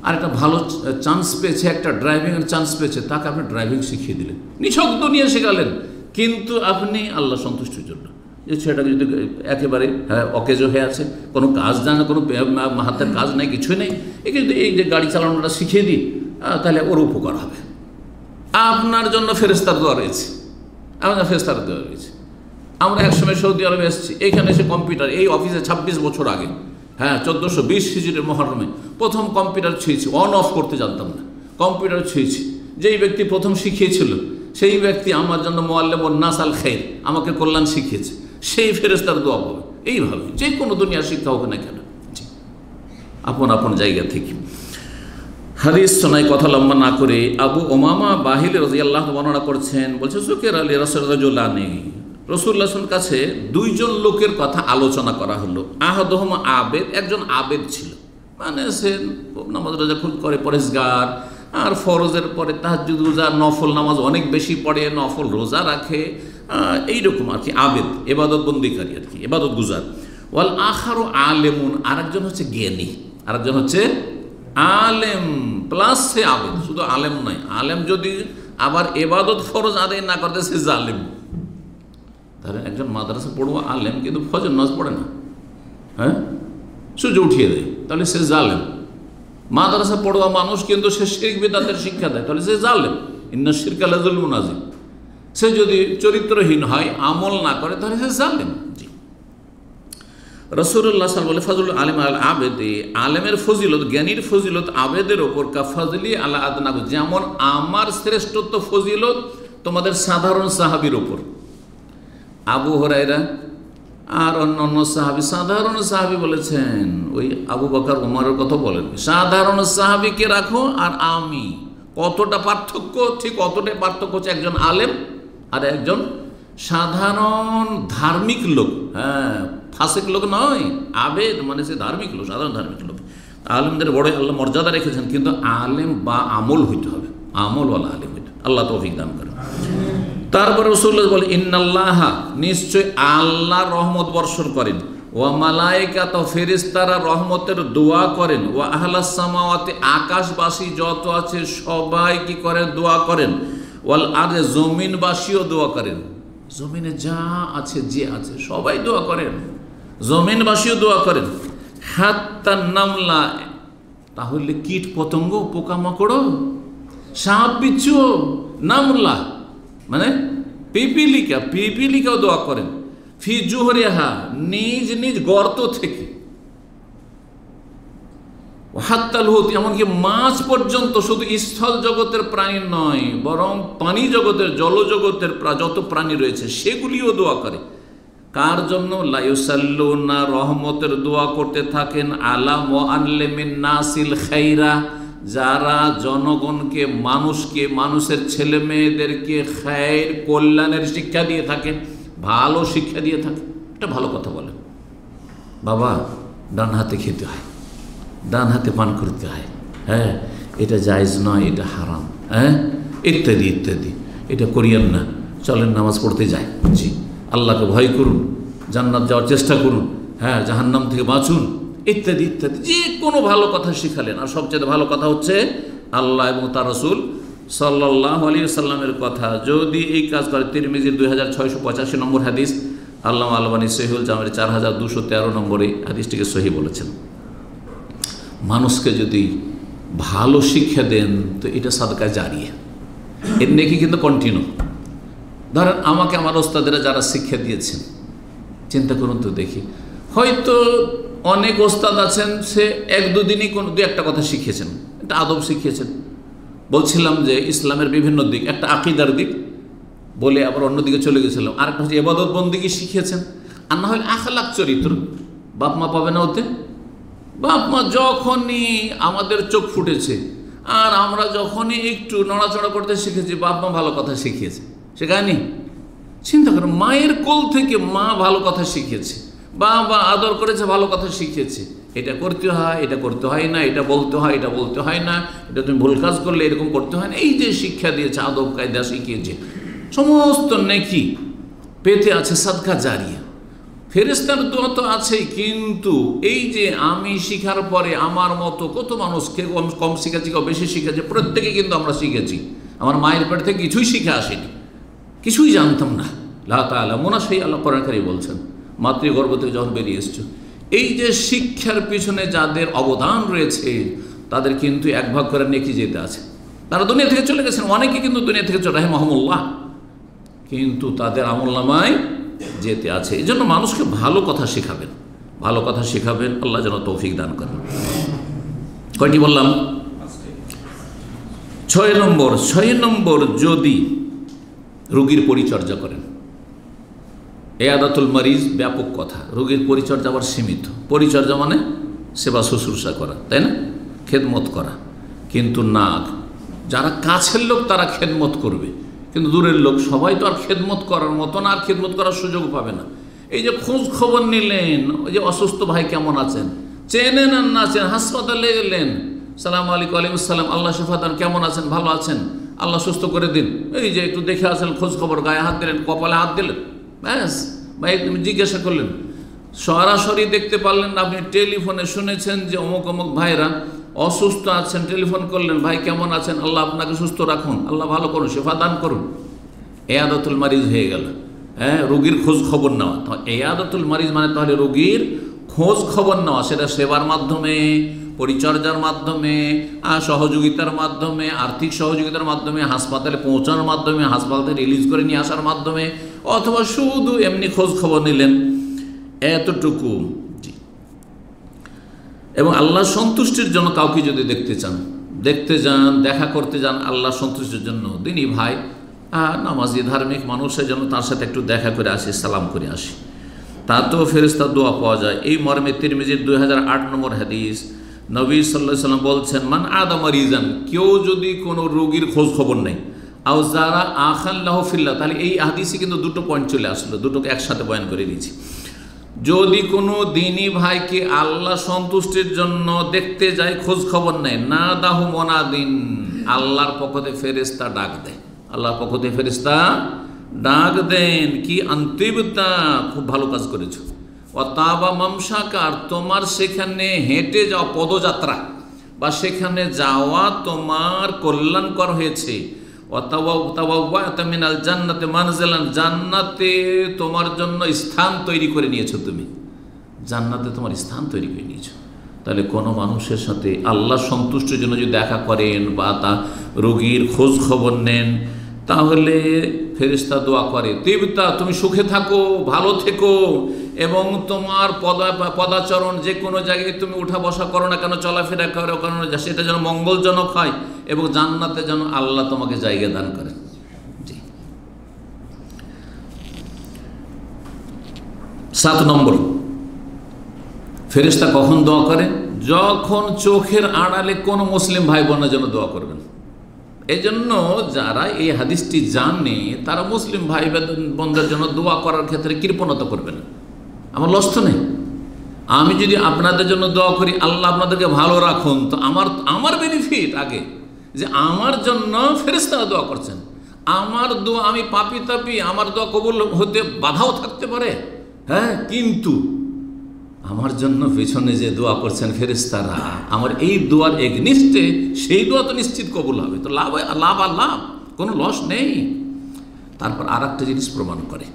আর একটা ভালো চান্স পেয়েছে, একটা ড্রাইভিংয়ের চান্স পেয়েছে, তাকে আপনি ড্রাইভিং শিখিয়ে দিলেন, নিছক দুনিয়া শেখালেন, কিন্তু আপনি আল্লাহ সন্তুষ্টির জন্য। যে ছেলেটা যদি একেবারে অকেজো হয়ে আছে, কোনো কাজ জানে না, কোনো হাতের কাজ নেই, কিছুই নেই, এই কিন্তু এই যে গাড়ি চালানোটা শিখিয়ে দিই, তাহলে ওর উপকার হবে। আপনার জন্য ফেরেশতার দোয়া রয়েছে, আমাদের ফেরেশতার দোয়া রয়েছে। আমরা একসময় সৌদি আরবে এসেছি, এইখানে এসে কম্পিউটার, এই অফিসে 26 বছর আগে, হ্যাঁ 1420 হিজরির মহরমে প্রথম কম্পিউটার ছুঁয়েছি, অন অফ করতে জানতাম না, কম্পিউটার ছুঁয়েছি। যেই ব্যক্তি প্রথম শিখিয়েছিল সেই ব্যক্তি আমার জন্য মুআল্লিমুন নাস আল খায়র, আমাকে কল্যাণ শিখিয়েছে, সেই ফেরেশতার দোয়া পাবে। এইভাবে যে কোনো দুনিয়ার শিক্ষা হবে না কেন, আপন আপন জায়গা থেকে। হাদিস শোনায়, কথা লম্বা না করে, আবু উমামা বাহিল রাদিয়াল্লাহু আনহু বর্ণনা করছেন, বলছে যুকির আলী রাসূলুল্লাহি রাসূলুল্লাহর কাছে দুইজন লোকের কথা আলোচনা করা হলো। আহাদুহুম আবেদ, একজন আবেদ ছিল, মানে সে নামাজ রোজা খুব করে, পরেশগার, আর ফরজের পরে তাহাজ্জুদ রোজা, নফল নামাজ অনেক বেশি পড়ে, নফল রোজা রাখে, এইরকম আর কি আবেদ, এবাদত বন্দিকারী আর কি, এবাদত গুজার। ওয়াল আখারু আলেমুন, আরেকজন হচ্ছে জ্ঞানী, আরেকজন হচ্ছে আলেম প্লাস সে আবেদ, শুধু আলেম নয়, আলেম যদি আবার এবাদত ফরজ আদায় না করতে সে জালেম। তাহলে একজন মাদ্রাসা পড়ুয়া আলেম কিন্তু ফজর নামাজ পড়ে না, হ্যাঁ, সূর্য উঠিয়ে দেয়, তাহলে সে জালেম। মাদ্রাসা পড়ুয়া মানুষ কিন্তু সে শিরক বিদআতের শিক্ষা দেয়, তাহলে সে জালেম। ইন্না শিরকা লাযুলমুন আযীম। সে যদি চরিত্রহীন হয়, আমল না করে, তাহলে সে জালেম। জি। রাসূলুল্লাহ সাল্লাল্লাহু আলাইহি ওয়াসাল্লাম বলে ফাজলুল আলিম আল আবেদে, আলেমের ফজিলত, জ্ঞানীর ফজিলত আবেদের ওপর কা ফাজলি আলা আদনাব, যেমন আমার শ্রেষ্ঠত্ব ফজিলত তোমাদের সাধারণ সাহাবীর ওপর। আবু হুরায়রা আর অন্য সাহাবী, সাধারণ সাহাবী বলেছেন, ওই আবু বকর ওমরের কথা বলেন, সাধারণ সাহাবীকে রাখো আর আমি, কতটা পার্থক্য, ঠিক কতটাই পার্থক্য হচ্ছে একজন আলেম আর একজন সাধারণ ধার্মিক লোক। হ্যাঁ, ফাসিক লোক নয়, আবেদ মানে সে ধার্মিক লোক, সাধারণ ধার্মিক লোক। আলেমদের বড় আল্লাহ মর্যাদা রেখেছেন, কিন্তু আলেম বা আমল হইতে হবে, আমলওয়ালা আলেম হইতে। আল্লাহ তৌফিক দান করেন। তারপরে রাসূলুল্লাহ বলে ইন্নাল্লাহা, নিশ্চয় আল্লাহ রহমত বর্ষণ করেন, ওয়া মালায়েকাত, ফেরেশতারা রহমতের দোয়া করেন, ওয়া আহলাস সামাওয়াতি, আকাশবাসী যত আছে সবাই কি করেন, দোয়া করেন, ওয়াল আরদে, জমিনবাসীও দোয়া করেন, জমিনে যা আছে যে আছে সবাই দোয়া করেন, জমিনবাসীও দোয়া করেন। হাত্তা নামলা, তাহলে কীট পতঙ্গ, পোকামাকড়, সাপ বিচ্ছু, নামলা মানে পিপিলিকা, পিপিলিকাও দোয়া করেন। ফি জুহরিহা, নিজ নিজ গর্ত থেকে। হাত্তাল হুত, এমনকি মাছ পর্যন্ত, শুধু স্থল জগতের প্রাণী নয়, বরং পানি জগতের, জলজগতের যত প্রাণী রয়েছে সেগুলিও দোয়া করে। কার জন্য? লা ইউসাল্লুনা, রহমতের দোয়া করতে থাকেন, আলা মুআল্লিমিন নাসিল খাইরা, যারা জনগণকে, মানুষকে, মানুষের ছেলে মেয়েদেরকে খায়ের, কল্যাণের শিক্ষা দিয়ে থাকেন, ভালো শিক্ষা দিয়ে থাকে। এটা ভালো কথা বলেন, বাবা ডান হাতে খেতে হয়, ডান হাতে পান করতে হয়, হ্যাঁ এটা জায়েজ নয়, এটা হারাম, হ্যাঁ ইত্যাদি ইত্যাদি, এটা করিয়েন না, চলেন নামাজ পড়তে যাই, জি, আল্লাহকে ভয় করুন, জান্নাত যাওয়ার চেষ্টা করুন, হ্যাঁ জাহান্নাম থেকে বাঁচুন, ইত্যাদি ইত্যাদি, যে কোনো ভালো কথা শিখালেন। আর সবচেয়ে ভালো কথা হচ্ছে আল্লাহ এবং তার রাসূল সাল্লাল্লাহু আলাইহি ওয়াসাল্লামের কথা। যদি এই কাজ করে, তিরমিজির 2685 নম্বর হাদিস, আল্লামা আলবানী সহিহুল জামির 4213 নম্বরে হাদিসটিকে সহি বলেছেন। মানুষকে যদি ভালো শিক্ষা দেন তো এটা সাদকা জারিয়া, এর নেকি কিন্তু কন্টিনিউ। ধরেন আমাকে আমার ওস্তাদেরা যারা শিক্ষা দিয়েছেন, চিন্তা করুন তো দেখি, হয়তো অনেক ওস্তাদ আছেন সে 1-2 দিনই কোনো 2-1টা কথা শিখিয়েছেন, একটা আদব শিখিয়েছেন। বলছিলাম যে ইসলামের বিভিন্ন দিক, একটা আকিদার দিক বলে আবার অন্যদিকে চলে গেছিলাম, আরেকটা হচ্ছে ইবাদত বন্দেগী শিখিয়েছেন, আর না হলে আখলাক চরিত্র। বাপ মা পাবে না ওতে? বাপ মা যখনই আমাদের চোখ ফুটেছে আর আমরা যখনই একটু নড়াচড়া করতে শিখেছি, বাপ মা ভালো কথা শিখিয়েছে, শেখায়নি? চিন্তা করুন, মায়ের কোল থেকে মা ভালো কথা শিখিয়েছে, বাবা আদর করেছে, ভালো কথা শিখিয়েছে, এটা করতে হয়, এটা করতে হয় না, এটা বলতে হয়, এটা বলতে হয় না, এটা তুমি ভুল কাজ করলে এরকম করতে হয় না, এই যে শিক্ষা দিয়েছে, আদব কায়দা শিখিয়েছে, সমস্ত নেকি পেতে আছে সাদকা জারিয়া। ফেরেশতার দোয়া তো আছেই, কিন্তু এই যে আমি শিখার পরে আমার মতো কত মানুষকে কম শিখেছি, কেউ বেশি শিখেছে, প্রত্যেকে কিন্তু আমরা শিখেছি। আমার মায়ের পেট থেকে কিছুই শিখে আসেনি, কিছুই জানতাম না। আল্লাহ তাআলা মোনা সেই আল্লাহ কোরআন কারীমে বলছেন, মাতৃগর্ভ থেকে যখন বেরিয়ে এসছো, এই যে শিক্ষার পিছনে যাদের অবদান রয়েছে তাদের কিন্তু 1 ভাগ করে নেকি যেতে আছে। তারা দুনিয়া থেকে চলে গেছেন, অনেকে কিন্তু দুনিয়া থেকে চলে রাহিমাহুমুল্লাহ, কিন্তু তাদের আমলনামায় যেতে আছে। এই জন্য মানুষকে ভালো কথা শেখাবেন, ভালো কথা শেখাবেন, আল্লাহ যেন তৌফিক দান করেন। কয়টি বললাম? 6 নম্বর, যদি রোগীর পরিচর্যা করেন। ইয়াদাতুল মারিজ ব্যাপক কথা, রোগীর পরিচর্যা আবার সীমিত। পরিচর্যা মানে সেবা শুশ্রূষা করা, তাই না, খেদমত করা। কিন্তু না, যারা কাছের লোক তারা খেদমত করবে, কিন্তু দূরের লোক সবাই তো আর খেদমত করার মতন আর খেদমত করার সুযোগ পাবে না। এই যে খোঁজ খবর নিলেন, ওই যে অসুস্থ ভাই কেমন আছেন, চেনেন আর না চেনেন, হাসপাতালে গেলেন, সালাম আলাইকুম, ওয়ালাইকুম আসসালাম, আল্লাহ শিফা দান, কেমন আছেন, ভালো আছেন, আল্লাহ সুস্থ করে দিন, এই যে একটু দেখে আসেন, খোঁজ খবর, গায়ে হাত দিলেন, কপালে হাত দিলেন, ব্যাস ভাই তুমি জিজ্ঞাসা করলেন। সরাসরি দেখতে পারলেন না, আপনি টেলিফোনে শুনেছেন যে অমুক অমুক ভাইরা অসুস্থ আছেন, টেলিফোন করলেন, ভাই কেমন আছেন, আল্লাহ আপনাকে সুস্থ রাখুন, আল্লাহ ভালো করুন, শেফা দান করুন। ইয়াদাতুল মারিজ হয়ে গেল, হ্যাঁ, রোগীর খোঁজ খবর নেওয়া। ইয়াদাতুল মারিজ মানে তাহলে রোগীর খোঁজ খবর নেওয়া, সেটা সেবার মাধ্যমে, পরিচর্যার মাধ্যমে, সহযোগিতার মাধ্যমে, আর্থিক সহযোগিতার মাধ্যমে, হাসপাতালে পৌঁছানোর মাধ্যমে, হাসপাতাল থেকে রিলিজ করে নিয়ে আসার মাধ্যমে, অথবা শুধু এমনি খোঁজ খবর নিলেন, এতটুকু। জি, এবং আল্লাহ সন্তুষ্টির জন্য কাউকে যদি দেখতে যান, দেখা করতে যান আল্লাহ সন্তুষ্টির জন্য, দিনী ভাই নামাজি ধার্মিক মানুষের জন্য তার সাথে একটু দেখা করে আসি, সালাম করে আসি, তাতেও ফেরেশতার দোয়া পাওয়া যায়। এই মর্মে তিরমিজির 2008 নম্বর হাদিস, নবী সাল্লাল্লাহু আলাইহি সাল্লাম বলছেন, মান আদা মারিজান, কেউ যদি কোনো রোগীর খোঁজ খবর নেই, আও যারা আখাল্লাহু ফিল্লাহ, তাহলে এই হাদিসে কিন্তু দুটো পয়েন্ট চলে আসলো, দুটোকে একসাথে বয়ান করে দিয়েছি। যদি কোনো দিনী ভাইকে আল্লাহ সন্তুষ্টির জন্য দেখতে যায়, খোঁজ খবর নেয়, না দাহু মোনাদিন, আল্লাহর পক্ষ থেকে ফেরেশতা ডাক দেয়, আল্লাহর পক্ষ থেকে ফেরেশতা ডাক দেন কি আন্তিবতা, খুব ভালো কাজ করেছো, অতাবা মামসাকার, তোমার সেখানে হেঁটে যাওয়া পদযাত্রা বা সেখানে যাওয়া তোমার কল্যাণকর হয়েছে, মিনাল জান্নাতে মানজিলান, জান্নাতে তোমার জন্য স্থান তৈরি করে নিয়েছো, তুমি জান্নাতে তোমার স্থান তৈরি করে নিয়েছো। তাহলে কোনো মানুষের সাথে আল্লাহ সন্তুষ্টির জন্য যদি দেখা করেন বা তা রোগীর খোঁজ খবর নেন, তাহলে ফেরেশতা দোয়া করে, তিবতা, তুমি সুখে থাকো, ভালো থেকো, এবং তোমার পদাচরণ যে কোনো জায়গায় তুমি উঠা বসা করো না কেন, চলাফেরা করো কেন, সেটা যেন মঙ্গলজনক হয় এবং জান্নাতে যেন আল্লাহ তোমাকে জায়গা দান করেন। জি। 7 নম্বর, ফেরেশতা কখন দোয়া করে? যখন চোখের আড়ালে কোনো মুসলিম ভাই বোনের জন্য দোয়া করবেন। এই জন্য যারা এই হাদিসটি জানে তারা মুসলিম ভাই বোনদের জন্য দোয়া করার ক্ষেত্রে কৃপণতা করবে না। আমার লস তো নেই, আমি যদি আপনাদের জন্য দোয়া করি আল্লাহ আপনাদেরকে ভালো রাখুন, তো আমার বেনিফিট আগে, যে আমার জন্য ফেরেশতারা দোয়া করছেন, আমার দোয়া, আমি পাপি তাপি, আমার দোয়া কবুল হতে বাধাও থাকতে পারে, হ্যাঁ, কিন্তু আমার জন্য পেছনে যে দোয়া করছেন ফেরেশতারা, আমার এই দোয়ার এগনিস্টে সেই দোয়া তো নিশ্চিত কবুল হবে, তো লাভ আর লাভ, কোনো লস নেই। তারপর আর একটা জিনিস প্রমাণ করে,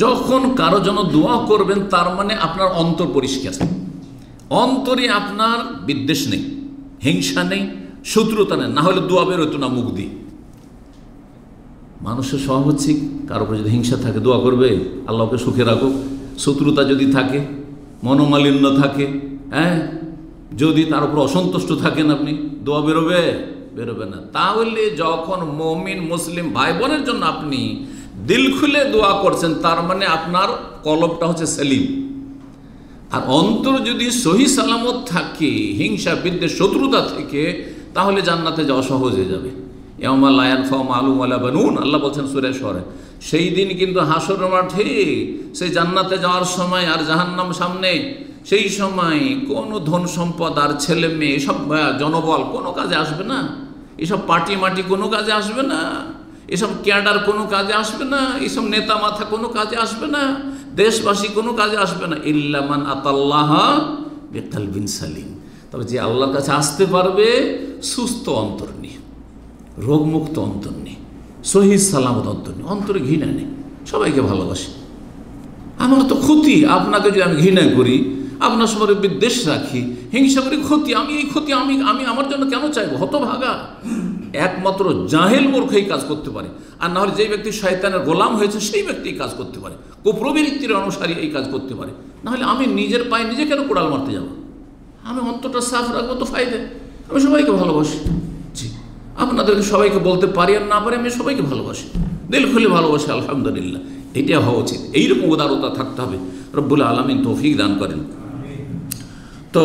যখন কারো জন্য দোয়া করবেন তার মানে আপনার অন্তর পরিষ্কার, অন্তরে আপনার বিদ্বেষ নেই, হিংসা নেই, শত্রুতা নেই, না হলে দোয়া বেরোতো না মুখ দিয়ে। মানুষের স্বভাব হচ্ছে কারো উপরে যদি হিংসা থাকে দোয়া করবে, আল্লাহকে সুখে রাখো, শত্রুতা যদি থাকে, মনোমালিন্য থাকে, হ্যাঁ, যদি তার উপর অসন্তুষ্ট থাকেন আপনি, দোয়া বেরোবে না। তাহলে যখন মুমিন মুসলিম ভাই বোনের জন্য আপনি দিল খুলে দোয়া করছেন, তার মানে আপনার কলবটা হচ্ছে সেলিম, আর অন্তর যদি সহি সালামত থাকে হিংসা বিদ্বেষ শত্রুতা থেকে, তাহলে জান্নাতে যাওয়া সহজ হয়ে যাবে। ইয়াউমা লা ইয়ানফাউ মালুন ওয়ালা বানুন, আল্লাহ বলছেন সূরা শুরা। সেই দিন কিন্তু হাসরের মাঠে, সেই জান্নাতে যাওয়ার সময় আর জাহান্নাম সামনে, সেই সময় কোনো ধন সম্পদ আর ছেলে মেয়ে সব জনবল কোনো কাজে আসবে না, এসব পার্টি মাটি কোনো কাজে আসবে না, এসব ক্যাডার কোনো কাজে আসবে না, এসব নেতা মাথা কোনো কাজে আসবে না, দেশবাসী কোনো কাজে আসবে না, ইল্লা মান আতাল্লাহ বিকলবিন সালিম, তবে যে আল্লাহর কাছে আসতে পারবে সুস্থ অন্তর নিয়ে, রোগমুক্ত অন্তর নিয়ে, সহি সালামত অন্তর নিয়ে, অন্তরে ঘৃণা নেই, সবাইকে ভালোবাসে। আমার তো ক্ষতি, আপনাকে যদি আমি ঘৃণা করি, আপনার সময় বিদ্বেষ রাখি, হিংসা করি, ক্ষতি, আমি এই ক্ষতি আমি আমার জন্য কেন চাইবো? হতভাগা, একমাত্র জাহেল মূর্খ এই কাজ করতে পারে, আর না হলে যে ব্যক্তি শয়তানের গোলাম হয়েছে সেই ব্যক্তি এই কাজ করতে পারে, কুপ্রবৃত্তির অনুসারী এই কাজ করতে পারে। না হলে আমি নিজের পায়ে নিজে কেন কোড়াল মারতে যাব? আমি অন্তরটা সাফ রাখবো তো ফায়দা। আমি সবাইকে ভালোবাসি, জি, আপনাদেরকে সবাইকে বলতে পারি আর না পারি, আমি সবাইকে ভালোবাসি, দিল খুলে ভালোবাসি, আলহামদুলিল্লাহ। এইটা হওয়া উচিত, এইরকম উদারতা থাকতে হবে। রব্বুল আলামিন তৌফিক দান করেন। তো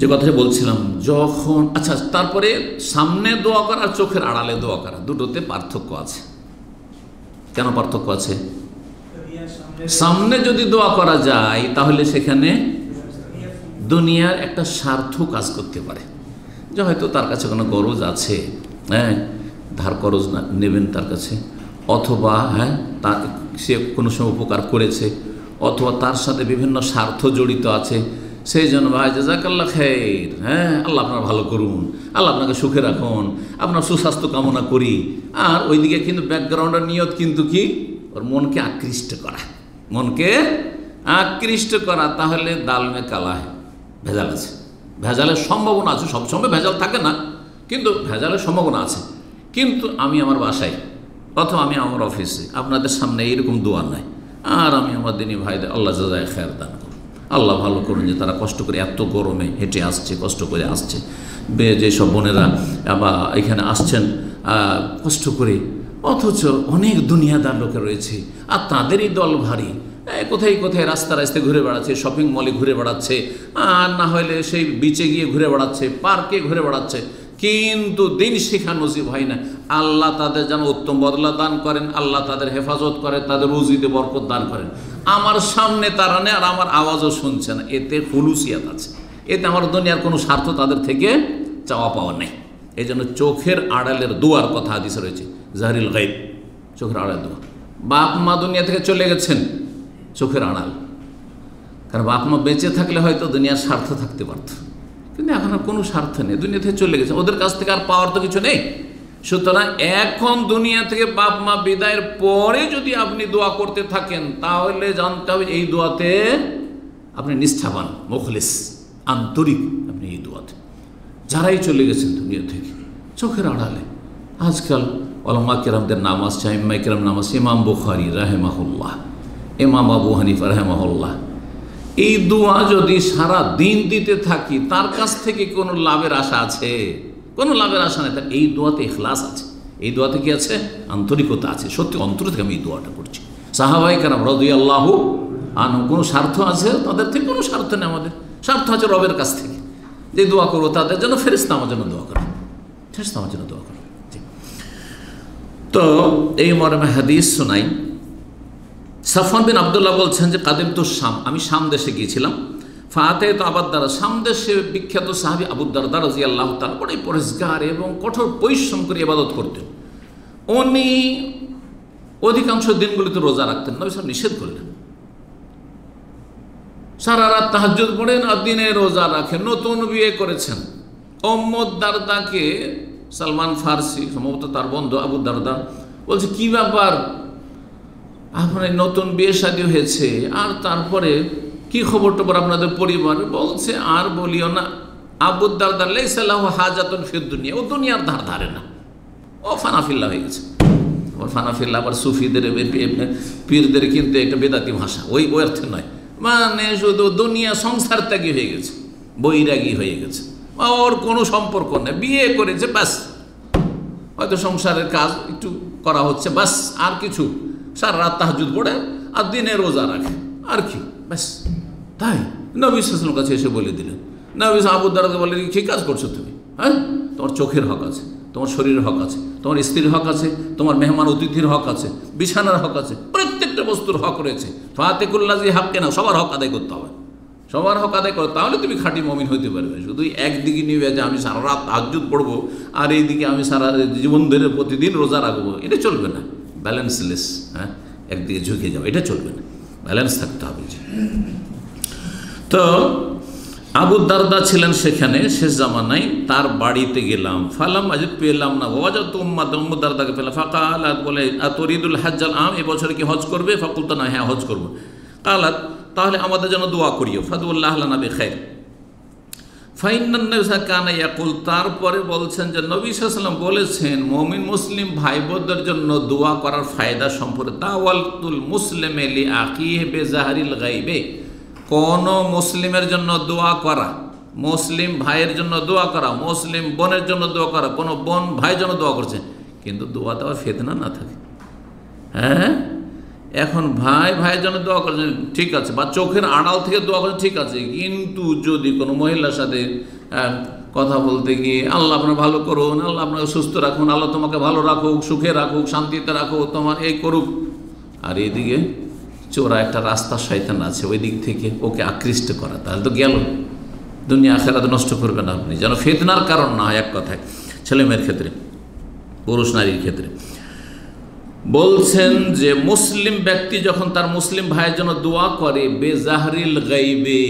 যে কথাটা বলছিলাম, যখন আচ্ছা, তারপরে সামনে দোয়া করা আর চোখের আড়ালে দোয়া করা, দুটোতে পার্থক্য আছে। কেন পার্থক্য আছে? সামনে যদি দোয়া করা যায় তাহলে সেখানে দুনিয়ার একটা স্বার্থ কাজ করতে পারে, যে হয়তো তার কাছে কোনো গরজ আছে, হ্যাঁ, ধার করজ নেবেন তার কাছে, অথবা হ্যাঁ তার সে কোনো সময় উপকার করেছে, অথবা তার সাথে বিভিন্ন স্বার্থ জড়িত আছে, সেই জন্য ভাই জাযাকাল্লাহ খাইর, হ্যাঁ, আল্লাহ আপনার ভালো করুন, আল্লাহ আপনাকে সুখে রাখুন, আপনার সুস্বাস্থ্য কামনা করি। আর ওইদিকে কিন্তু ব্যাকগ্রাউন্ডের নিয়ত কিন্তু কি, ওর মনকে আকৃষ্ট করা, মনকে আকৃষ্ট করা। তাহলে দাল মে কালা হয়, ভেজাল আছে, ভেজালের সম্ভাবনা আছে। সবসময় ভেজাল থাকে না, কিন্তু ভেজালের সম্ভাবনা আছে। কিন্তু আমি আমার বাসায় অথবা আমি আমার অফিসে আপনাদের সামনে এইরকম দোয়া নাই, আর আমি আমার দিনী ভাইদের আল্লাহ জাযায়ে খায়ের দান করুন, আল্লাহ ভালো করুন যে তারা কষ্ট করে এত গরমে হেঁটে আসছে, কষ্ট করে আসছে, যেসব বোনেরা বা এখানে আসছেন কষ্ট করে, অথচ অনেক দুনিয়াদার লোকে রয়েছে আর তাদেরই দল ভারী, কোথায় কোথায় রাস্তায় ঘুরে বেড়াচ্ছে, শপিং মলে ঘুরে বেড়াচ্ছে, আর না হলে সেই বিচে গিয়ে ঘুরে বেড়াচ্ছে, পার্কে ঘুরে বেড়াচ্ছে, কিন্তু দিন শিখা নসিব হয় না। আল্লাহ তাদের যেন উত্তম বদলা দান করেন, আল্লাহ তাদের হেফাজত করে, তাদের রুজিতে বরকত দান করেন। আমার সামনে তারা নেই আর আমার আওয়াজও শুনছে না, এতে হুলুসিয়াত আছে, এতে আমার দুনিয়ার কোনো স্বার্থ তাদের থেকে চাওয়া পাওয়া নেই। এই জন্য চোখের আড়ালের দোয়ার কথা হাদিসে রয়েছে, জাহরিল গায়ব, চোখের আড়ালের দোয়া। বাপ মা দুনিয়া থেকে চলে গেছেন, চোখের আড়াল, কারণ বাপ মা বেঁচে থাকলে হয়তো দুনিয়ার স্বার্থ থাকতে পারত, কিন্তু এখন আর কোনো স্বার্থ নেই, দুনিয়া থেকে চলে গেছে, ওদের কাছ থেকে আর পাওয়ার তো কিছু নেই। সুতরাং এখন দুনিয়া থেকে বাপ মা বিদায়ের পরে যদি আপনি দোয়া করতে থাকেন, তাহলে জানতে হবে এই দোয়াতে আপনি নিষ্ঠাবান, মুখলিস, আন্তরিক, আপনি এই দোয়াতে। যারাই চলে গেছেন দুনিয়া থেকে চোখের আড়ালে, আজকাল ওলামা কেরামদের নাম আসছে, আইম্মা কেরাম নাম আসছে, ইমাম বুখারী রাহেমাহুল্লাহ, ইমাম আবু হানিফা রাহেমাহুল্লাহ। এই দোয়া যদি সারা দিন দিতে থাকি, তার কাছ থেকে কোনো লাভের আশা আছে? কোনো লাভের আশা নেই। তার এই দোয়াতে ইখলাস আছে, এই দোয়াতে কি আছে? আন্তরিকতা আছে, সত্যি অন্তর থেকে আমি এই দোয়াটা করছি। সাহাবায়ে কেরাম রাদিয়াল্লাহু আনহুম, কোনো স্বার্থ আছে তাদের থেকে? কোনো স্বার্থ নেই, আমাদের স্বার্থ আছে রবের কাছ থেকে, যে দোয়া করবো তাদের জন্য, ফেরেশতা আমার জন্য দোয়া করবে, ফেরেশতা আমার জন্য দোয়া করবে। তো এই মর্মে হাদিস শোনাই। সাফওয়ান বিন আব্দুল্লাহ বলছেন যে কাদিম তো শাম, আমি শাম দেশে গিয়েছিলাম। ফাতে তো আবুদ্দারদা, শাম দেশে বিখ্যাত সাহাবী আবুদ্দারদা রাদিয়াল্লাহু তাআলা বড়ই পরহেজগার এবং কঠোর পরিশ্রম করে ইবাদত করতেন। উনি অধিকাংশ দিনগুলিতে রোজা রাখতেন, নবী সাল্লাল্লাহু আলাইহি ওয়াসাল্লাম নিষেধ করলেন। সারা রাত তাহাজ্জুদ পড়েন আর দিনে রোজা রাখেন। নতুন বিয়ে করেছেন। উম্মু দারদাকে সালমান ফারসি, সম্ভবত তার বন্ধু আবু দারদা, বলছে কি ব্যাপার, আপনার নতুন বিয়ে শাদী হয়েছে আর তারপরে কি খবর টবর আপনাদের পরিবার? বলছে আর বলিও না, আবু দারদা লাইসা লাহু হাজাতুন ফিদ দুনিয়া, ও দুনিয়ার ধার ধারে না, ও ফানাফিল্লা হয়ে গেছে। আবার ফানাফিল্লা আবার সুফিদের পীরদের কিন্তু একটা বেদাতি ভাষা, ওই অর্থে নয়, মানে শুধু দুনিয়া সংসার ত্যাগী হয়ে গেছে, বৈরাগী হয়ে গেছে, ওর কোনো সম্পর্ক নেই, বিয়ে করেছে ব্যাস, হয়তো সংসারের কাজ একটু করা হচ্ছে ব্যাস, আর কিছু, সারা রাত তাহাজ্জুদ পড়ে আর দিনে রোজা রাখে, আর কি ব্যাস। তাই নবী সাল্লাল্লাহু আলাইহি ওয়াসাল্লামের কাছে এসে বলে দিলেন, নবী আবু দারদাকে বলে, কি কাজ করছো তুমি? হ্যাঁ, তোমার চোখের হক আছে, তোমার শরীরের হক আছে, তোমার স্ত্রীর হক আছে, তোমার মেহমান অতিথির হক আছে, বিছানার হক আছে, প্রত্যেকটা বস্তুর হক রয়েছে। ফাতিকুল্লাজি হক কেনা, সবার হক আদায় করতে হবে, সবার হক আদায় করো, তাহলে তুমি খাঁটি মুমিন হইতে পারবে। শুধু একদিকে নিবে যে আমি সারা রাত তাহাজ্জুদ পড়বো আর এইদিকে আমি সারা জীবন ধরে প্রতিদিন রোজা রাখবো, এটা চলবে না। ব্যালেন্সলেস, হ্যাঁ, একদিকে ঝুঁকে যাও, এটা চলবে না, ব্যালেন্স থাকতে হবে। তো আবু দারদা ছিলেন সেখানে শেষ জামানায়, তার বাড়িতে গেলাম। ফালাম আজ পেলাম না, ওয়াজাদ তো উম্মু দারদাকে পেলাম। ফাকালাত, বলে আতরিদুল হাজ্জাল আম, এবছরে কি হজ করবে? ফাকুলতু না, হ্যাঁ হজ করবো। কালাত, তাহলে আমাদের জন্য দোয়া করিও। ফাদুল্লাহ লানা বিখাইর ফাইন্নান নবী কানা ইয়াকুল, তারপরে বলছেন যে নবী সাল্লাল্লাহু আলাইহি ওয়াসাল্লাম বলেছেন মুমিন মুসলিম ভাই বোনদের জন্য দোয়া করার ফায়দা সম্পর্কে, দাওয়াতুল মুসলিমি লি আখিহি বিজাহরিল গায়বে, কোন মুসলিমের জন্য দোয়া করা, মুসলিম ভাইয়ের জন্য দোয়া করা, মুসলিম বোনের জন্য দোয়া করা, কোনো বোন ভাইয়ের জন্য দোয়া করছে, কিন্তু দোয়াতে আবার ফিতনা না থাকে। হ্যাঁ, এখন ভাই ভাইয়ের জন্য দোয়া করছেন ঠিক আছে, বা চোখের আড়াল থেকে দোয়া করছেন ঠিক আছে, কিন্তু যদি কোনো মহিলার সাথে কথা বলতে গিয়ে আল্লাহ আপনার ভালো করুন, আল্লাহ আপনাকে সুস্থ রাখুন, আল্লাহ তোমাকে ভালো রাখুক, সুখে রাখুক, শান্তিতে রাখুক, তোমার এই করুক, আর এইদিকে চোরা একটা রাস্তা শয়তান আছে, ওই দিক থেকে ওকে আকৃষ্ট করা, তাহলে তো গেল, দুনিয়া আখিরাত নষ্ট করবেন আপনি, যেন ফিতনার কারণ না হয়। এক কথায় ছেলে মেয়ের ক্ষেত্রে, পুরুষ নারীর ক্ষেত্রে বলছেন যে মুসলিম ব্যক্তি যখন তার মুসলিম ভাইয়ের জন্য দোয়া করে, বেজাহরিল গাইবে,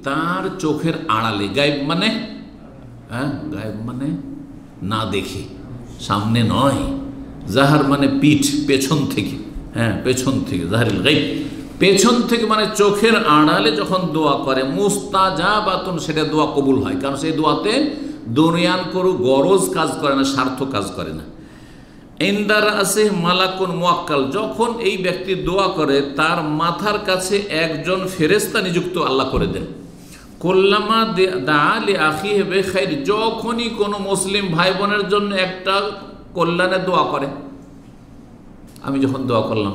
তার চোখের আড়ালে, গায়েব মানে, হ্যাঁ, গায়েব মানে না দেখে, সামনে নয়, জাহার মানে পিঠ, পেছন থেকে, হ্যাঁ পেছন থেকে, জাহরিল গাইব পেছন থেকে, মানে চোখের আড়ালে যখন দোয়া করে, মুস্তাজাবাতুন, সেটা দোয়া কবুল হয়, কারণ সেই দোয়াতে দুনিয়ার কোনো গরজ কাজ করে না, স্বার্থ কাজ করে না। ইনদার আছে মালাকুন মুয়াক্কাল, যখন এই ব্যক্তি দোয়া করে তার মাথার কাছে একজন ফেরেশতা নিযুক্ত আল্লাহ করে দেন। কুল্লামা দা লি আখিহি বিখাইর, যখনই কোনো মুসলিম ভাই বোনের জন্য একটা কল্যাণের দোয়া করে, আমি যখন দোয়া করলাম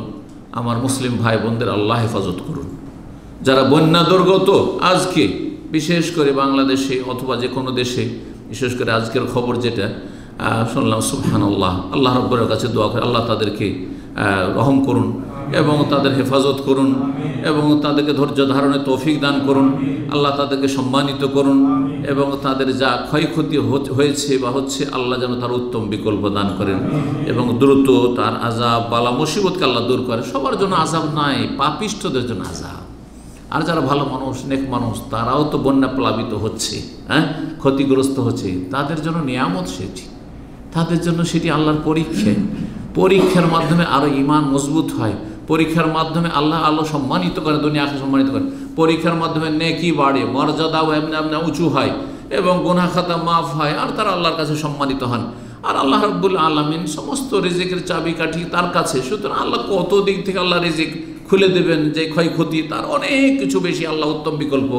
আমার মুসলিম ভাই বোনদের আল্লাহ হেফাজত করুন, যারা বন্যা দুর্গত আজকে বিশেষ করে বাংলাদেশে অথবা যে কোনো দেশে, বিশেষ করে আজকের খবর যেটা শুনলাম, সুবহানাল্লাহ, আল্লাহ রাব্বুল কাছে দোয়া করে আল্লাহ তাদেরকে রহম করুন এবং তাদের হেফাজত করুন এবং তাদেরকে ধৈর্য ধারণের তৌফিক দান করুন, আল্লাহ তাদেরকে সম্মানিত করুন এবং তাদের যা ক্ষয়ক্ষতি হয়েছে বা হচ্ছে আল্লাহ যেন তার উত্তম বিকল্প দান করেন এবং দ্রুত তার আযাব বালা মুসিবতকে আল্লাহ দূর করে। সবার জন্য আযাব নাই, পাপিষ্ঠদের জন্য আযাব। আর যারা ভালো মানুষ, নেক মানুষ, তারাও তো বন্যা প্লাবিত হচ্ছে, ক্ষতিগ্রস্ত হচ্ছে, তাদের জন্য নিয়ামত সেটি, তাদের জন্য সেটি আল্লাহর পরীক্ষা। পরীক্ষার মাধ্যমে আরও ঈমান মজবুত হয়, পরীক্ষার মাধ্যমে আল্লাহ সম্মানিত করে, দুনিয়া আখিরাত সম্মানিত করে, পরীক্ষার মাধ্যমে নেকি বাড়ে, মর্যাদাও এমনি এমনি উঁচু হয় এবং গুনাহ খাতা মাফ হয়, আর তারা আল্লাহর কাছে সম্মানিত হন। আর আল্লাহ রাব্বুল আলামিন সমস্ত রিজিকের চাবিকাঠি তার কাছে, সুতরাং আল্লাহ কত দিক থেকে আল্লাহ রিজিক খুলে দেবেন, যে ক্ষয়ক্ষতি তার অনেক কিছু বেশি আল্লাহ উত্তম বিকল্প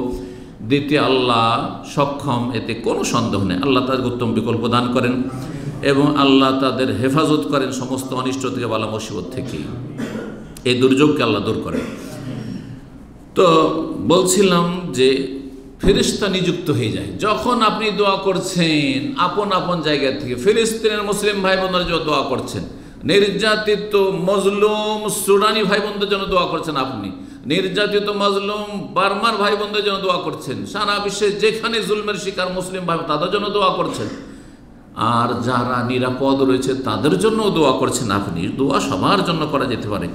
দিতে আল্লাহ সক্ষম, এতে কোনো সন্দেহ নেই। আল্লাহ তাদের উত্তম বিকল্প দান করেন এবং আল্লাহ তাদের হেফাজত করেন সমস্ত অনিষ্ট থেকে, বালা মুসিবত থেকে, এই দুর্যোগকে আল্লাহ দূর করেন। তো বলছিলাম যে ফেরেশতা নিযুক্ত হয়ে যায় যখন আপনি দোয়া করছেন আপন আপন জায়গা থেকে। ফিলিস্তিনের মুসলিম ভাই বোনদের জন্য দোয়া করছেন, নির্যাতিত মজলুম সুডানি ভাই বোনদের জন্য দোয়া করছেন, আপনি নির্যাতিত মজলুম বার্মার ভাই বোনদের জন্য দোয়া করছেন, সারা বিশ্বে যেখানে জুলমের শিকার মুসলিম ভাই তাদের জন্য দোয়া করছেন, আর যারা নিরাপদ রয়েছে তাদের জন্য দোয়া করছেন আপনি। দোয়া সবার জন্য করা যেতে পারে,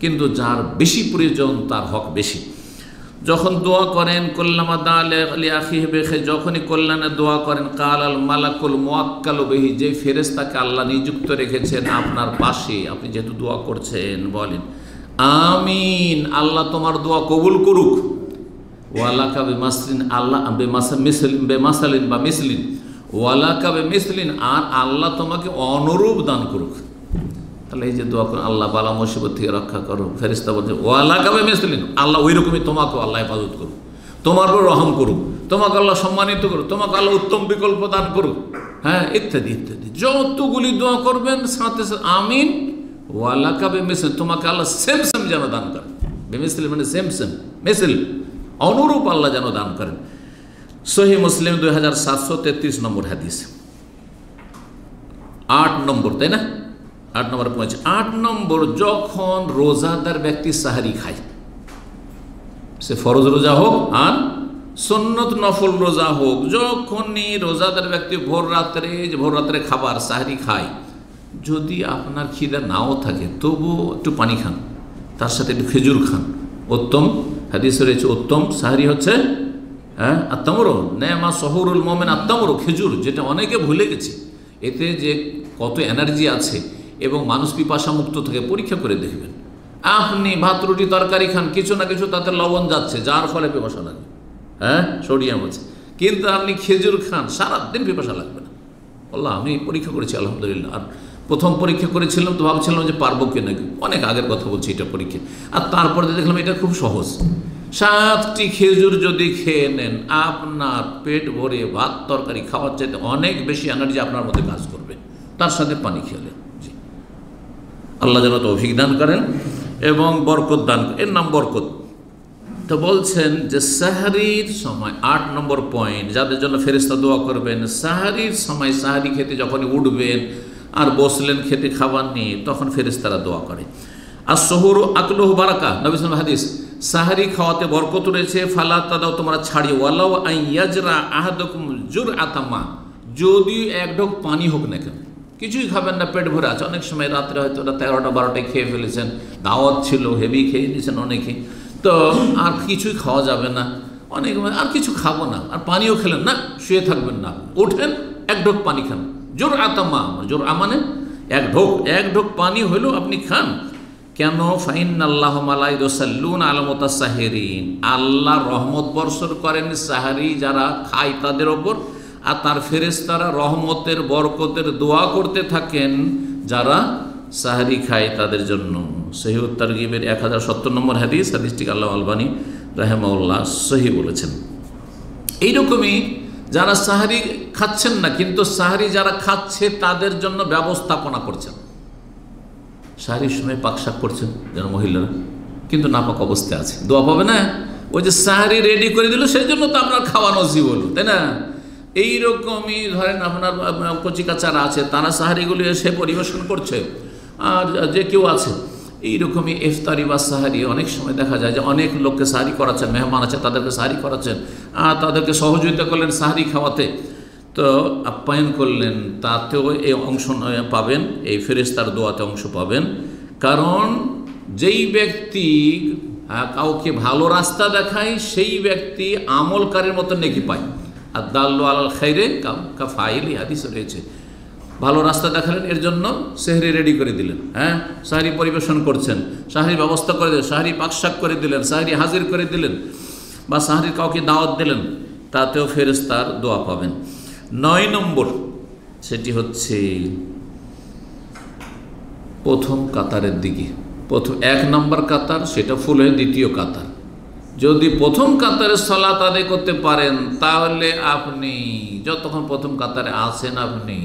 কিন্তু যার বেশি প্রয়োজন তার হক বেশি। যখন দোয়া করেন কুল্লামা দা লি আখিহি বিখাইর, যখনই কল্যাণের দোয়া করেন, কাল আল মালাকুল মুয়াক্কালু বিহি, যে ফেরেশতাকে আল্লাহ নিযুক্ত রেখেছেন আপনার পাশে, আপনি যেহেতু দোয়া করছেন বলেন আমিন, আল্লাহ তোমার দোয়া কবুল করুক। ওয়ালাকা বিমাসলিন, আল্লাহ বেমাসালিন বা মিসলিন, ওয়ালাকা বিমিসলিন, আর আল্লাহ তোমাকে অনুরূপ দান করুক। তাহলে এই যে দোয়া করেন আল্লাহ বালা মুসিবত থেকে রক্ষা করো, ফেরেশতা বলছে ওয়ালাকা বিমিসলিন, আল্লাহ ওই রকমই তোমাকেও আল্লাহ হেফাজত করুক, তোমার উপর রহম করুক, তোমাকে আল্লাহ সম্মানিত করুক, তোমাকে আল্লাহ উত্তম বিকল্প দান করুক, ইত্যাদি ইত্যাদি। যতগুলি দোয়া করবেন সাথে সাথে আমিন, ওয়ালাকা বিমিসলিন, তোমাকে আল্লাহ সেম সেম যেন দান করেন। বিমিসলিন মানে সেম সেম, মিসল অনুরূপ আল্লাহ যেন দান করেন। সহিহ মুসলিম 2733 নম্বর হাদিস। 8 নম্বর, তাই না? 8 নম্বর পৌঁছে। 8 নম্বর, যখন রোজাদার ব্যক্তি সাহারি খায়, সে ফরজ রোজা হোক আর সুন্নত নফল রোজা হোক, যখনই রোজাদার ব্যক্তি ভোর রাত্রে খাবার সাহারি খায়, যদি আপনার খিদা নাও থাকে তবুও একটু পানি খান, তার সাথে একটু খেজুর খান, উত্তম। হাদিসে রয়েছে উত্তম সাহারি হচ্ছে আত্তামরো নেমা সহরুল মোমেন, আত্তামরো খেজুর, যেটা অনেকে ভুলে গেছে, এতে যে কত এনার্জি আছে এবং মানুষ পিপাসা মুক্ত থেকে। পরীক্ষা করে দেখবেন, আপনি ভাত রুটি তরকারি খান, কিছু না কিছু তাতে লবণ যাচ্ছে, যার ফলে পিপাসা লাগবে, সোডিয়াম আছে, কিন্তু আপনি খেজুর খান, সারাদিন পিপাসা লাগবে না। আল্লাহ, আমি পরীক্ষা করেছি আলহামদুলিল্লাহ। আর প্রথম পরীক্ষা করেছিলাম তো ভাবছিলাম যে পারবো কি নাকি, অনেক আগের কথা বলছি এটা পরীক্ষা, আর তারপরে দেখলাম এটা খুব সহজ। 7টি খেজুর যদি খেয়ে নেন, আপনার পেট ভরে ভাত তরকারি খাওয়ার চাইতে অনেক বেশি এনার্জি আপনার মধ্যে কাজ করবে, তার সাথে পানি খেলে। জি, আল্লাহ যেন তৌফিক দান করেন এবং বরকত দান করেন, এর নাম বরকত। তো বলছেন যে সাহারির সময় 8 নম্বর পয়েন্ট, যাদের জন্য ফেরেশতা দোয়া করবেন, সাহারির সময় সাহারি খেতে যখনই উঠবেন আর বসলেন খেতে খাবার নিয়ে, তখন ফেরেশতারা দোয়া করে। আর শহুর আকলুহু বারাকা, নবী সাল্লাল্লাহু আলাইহি হাদিস, সাহারি খাওয়াতে বরকত রয়েছে। ফালা তাদাও, তোমরা ছাড়িয়ে, ওয়ালাউ আইয়াজরা আহাদুকুম জুরআতাম মা, যদি এক ঢোক পানি হোক না কেন, কিছুই খাবেন না, পেট ভরে আছে। অনেক সময় রাত্রে হয়তো 13টা 12টায় খেয়ে ফেলেছেন, দাওয়াত ছিল, হেভি খেয়ে নিয়েছেন অনেকে, তো আর কিছুই খাওয়া যাবে না, অনেক আর কিছু খাবো না, আর পানিও খেলেন না, শুয়ে থাকবেন না, ওঠেন, এক ঢোক পানি খান। জুরআতাম মা, জুরআ মানে এক ঢোক পানি হলেও আপনি খান। কেন? ফাইন্নাল্লাহু মালাইকুসাল্লুনা আলা মুতাসাহিরিন, আল্লাহ রহমত বর্ষণ করেন সাহারি যারা খায় তাদের ওপর, আর তার ফেরেশতারা রহমতের বরকতের দোয়া করতে থাকেন যারা সাহারি খায় তাদের জন্য। সহিহ তারগিবের 1070 নম্বর হাদিস, হাদিসটিকে আল্লাহ আলবানী রাহেমাহুল্লাহ সহিহ বলেছেন। এইরকমই যারা সাহারি খাচ্ছেন না, কিন্তু সাহারি যারা খাচ্ছে তাদের জন্য ব্যবস্থাপনা করছেন। সাহারির সময় পাকশাক করছেন যেন মহিলারা, কিন্তু নাপাক অবস্থায় আছে, দোয়া পাবে না? ওই যে সাহারি রেডি করে দিল, সেই জন্য তো আপনার খাওয়া নসিব হলো, তাই না? এইরকমই ধরেন আপনার কচিকাচারা আছে, তারা সাহারিগুলি এসে পরিবেশন করছে, আর যে কেউ আছে এইরকমই ইফতারি বা সাহারি অনেক সময় দেখা যায় যে অনেক লোককে সাহারি করাচ্ছেন, মেহমান আছে তাদেরকে সাহারি করাচ্ছেন, আর তাদেরকে সহযোগিতা করলেন সাহারি খাওয়াতে, তো আপ্যায়ন করলেন, তাতেও এই অংশ পাবেন, এই ফেরেশতার দোয়াতে অংশ পাবেন। কারণ যেই ব্যক্তি কাউকে ভালো রাস্তা দেখায় সেই ব্যক্তি আমলকারীর মতো নেকি পায়। আর দাল্লু আলাল খাইরে কাফাইলি হাদিস রয়েছে, ভালো রাস্তা দেখালেন, এর জন্য সেহরি রেডি করে দিলেন, হ্যাঁ সাহরি পরিবেশন করছেন, সাহরি ব্যবস্থা করে দিলেন, সাহরি পাকশাক করে দিলেন, সাহরি হাজির করে দিলেন, বা সাহরির কাউকে দাওয়াত দিলেন, তাতেও ফেরেশতার দোয়া পাবেন। 9 নম্বর, সেটি হচ্ছে প্রথম কাতারের দিকে, প্রথম 1 নম্বর কাতার, সেটা ফুল হয়ে 2য় কাতার। যদি প্রথম কাতারে সালাত আদায় করতে পারেন, তাহলে আপনি যতক্ষণ প্রথম কাতারে আছেন আপনি,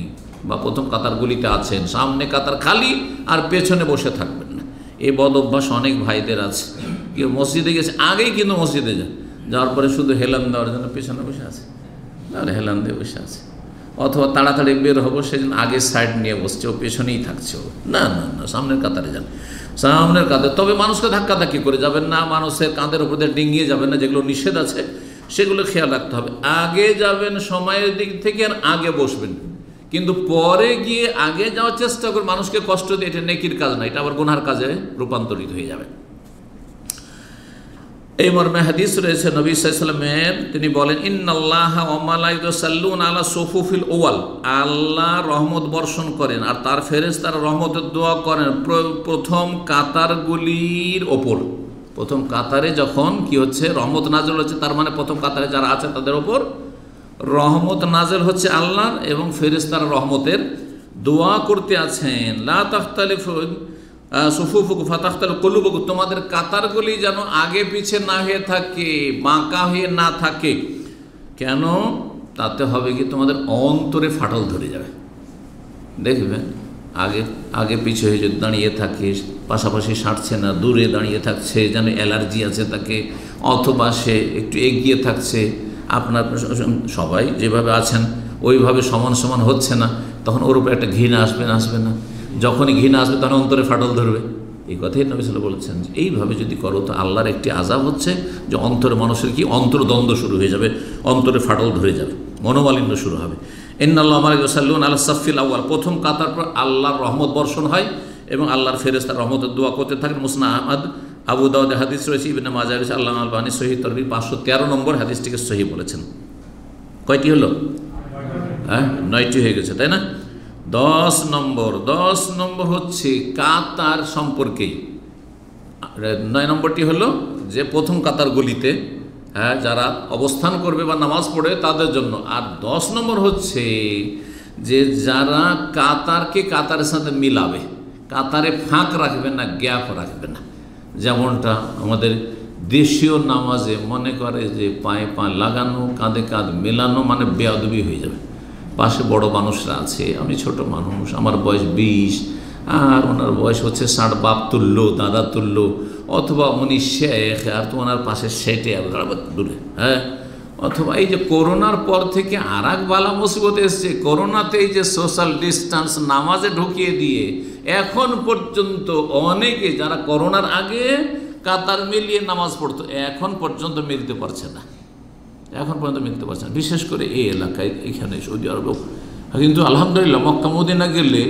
বা প্রথম কাতারগুলিতে আছেন, সামনে কাতার খালি আর পেছনে বসে থাকবেন না। এই বদ অভ্যাস অনেক ভাইদের আছে। কেউ মসজিদে গেছে, আগেই কিন্তু মসজিদে যাওয়ার পরে শুধু হেলান দেওয়ার জন্য পেছনে বসে আছে, তাহলে হেলান দিয়ে বসে আছে, অথবা তাড়াতাড়ি বের হবো সেজন্য আগে সাইড নিয়ে বসছে, ও পেছনেই থাকছে, ও না না না, সামনের কাতারে যান, সামনের কাতারে। তবে মানুষকে ধাক্কাধাক্কি করে যাবেন না, মানুষের কাঁধের উপর দিয়ে ডিঙিয়ে যাবেন না, যেগুলো নিষেধ আছে সেগুলো খেয়াল রাখতে হবে। আগে যাবেন সময়ের দিক থেকে, আর আগে বসবেন, কিন্তু পরে গিয়ে আগে যাওয়ার চেষ্টা করে মানুষকে কষ্ট দিয়ে, এটা নেকির কাজ না, এটা আবার গুনহার কাজে রূপান্তরিত হয়ে যাবে। এই মর্মে হাদিস রয়েছে নবী সাল্লাল্লাহু আলাইহি ওয়াসাল্লামের, তিনি বলেন ইন্নাল্লাহা ওয়া মালাইকাতুহু ইউসাল্লুনা আলা সুফুফিল আউয়াল, আল্লাহ রহমত বর্ষণ করেন আর তার ফেরেশতারা রহমতের দোয়া করেন প্রথম কাতারগুলির ওপর। প্রথম কাতারে যখন কি হচ্ছে, রহমত নাযিল হচ্ছে, তার মানে প্রথম কাতারে যারা আছে তাদের ওপর রহমত নাযিল হচ্ছে আল্লাহর, এবং ফেরেশতারা রহমতের দোয়া করতে আছেন। লা তাখতালিফু সুফুফুকুম ফাতাখতালিফু কুলুবুকুম, তোমাদের কাতারগুলি যেন আগে পিছে না হয়ে থাকে, বাঁকা হয়ে না থাকে। কেন? তাতে হবে কি, তোমাদের অন্তরে ফাটল ধরে যাবে। দেখবেন আগে আগে পিছে হয়ে যদি দাঁড়িয়ে থাকে, পাশাপাশি সারছে না, দূরে দাঁড়িয়ে থাকছে, যেন অ্যালার্জি আছে তাকে, অথবা সে একটু এগিয়ে থাকছে, আপনার সবাই যেভাবে আছেন ওইভাবে সমান সমান হচ্ছে না, তখন ওর উপর একটা ঘৃণা আসবে না? আসবে না? যখনই ঘৃণা আসবে তখন অন্তরে ফাটল ধরবে। এই কথাই নবী সাল্লাল্লাহু আলাইহি ওয়াসাল্লাম বলেছেন যে এইভাবে যদি করো তো আল্লাহর একটি আযাব হচ্ছে যে অন্তরে মানুষের কি অন্তর্দ্বন্দ্ব শুরু হয়ে যাবে, অন্তরে ফাটল ধরে যাবে, মনোমালিন্য শুরু হবে। ইন্নাল্লাহা ওয়া মালাইকাতুহু ইউসাল্লুনা আলা সাফফিল আউয়াল, প্রথম কাতার পর আল্লাহর রহমত বর্ষণ হয় এবং আল্লাহর ফেরেশতা রহমতের দোয়া করতে থাকেন। মুসনাদ আহমদ, আবু দাউদ হাদিস রয়েছে, ইবনে মাজাহ রয়েছে, আল্লাহ আলবানী সহিহ তারগীব 513 নম্বর হাদিসটিকে সহিহ বলেছেন। কয়টি হলো? হ্যাঁ, 9টি হয়ে গেছে, তাই না? 10 নম্বর হচ্ছে কাতার সম্পর্কেই। 9 নম্বরটি হলো যে প্রথম কাতারগুলিতে হ্যাঁ যারা অবস্থান করবে বা নামাজ পড়বে তাদের জন্য। আর 10 নম্বর হচ্ছে যে যারা কাতারকে কাতারের সাথে মিলাবে, কাতারে ফাঁক রাখবে না, গ্যাপ রাখবে না। যেমনটা আমাদের দেশীয় নামাজে মনে করে যে পায়ে পা লাগানো, কাঁধে কাঁধ মেলানো, মানে বেয়াদবি হয়ে যাবে। পাশে বড় মানুষরা আছে, আমি ছোট মানুষ, আমার বয়স 20 আর ওনার বয়স হচ্ছে 60, বাপ তুল্য, দাদা তুল্য, অথবা উনি শেখ আর তো ওনার পাশে সেটে দূরে। হ্যাঁ, অথবা এই যে করোনার পর থেকে আর এক বালা মুসিবত এসছে, করোনাতে এই যে সোশ্যাল ডিস্টেন্স নামাজে ঢুকিয়ে দিয়ে এখন পর্যন্ত অনেকে যারা করোনার আগে কাতার মিলিয়ে নামাজ পড়তো এখন পর্যন্ত মিলতে পারছে না, বিশেষ করে এই এলাকায়, এখানে সৌদি আরব। কিন্তু আলহামদুলিল্লাহ মক্কা মদিনা গেলে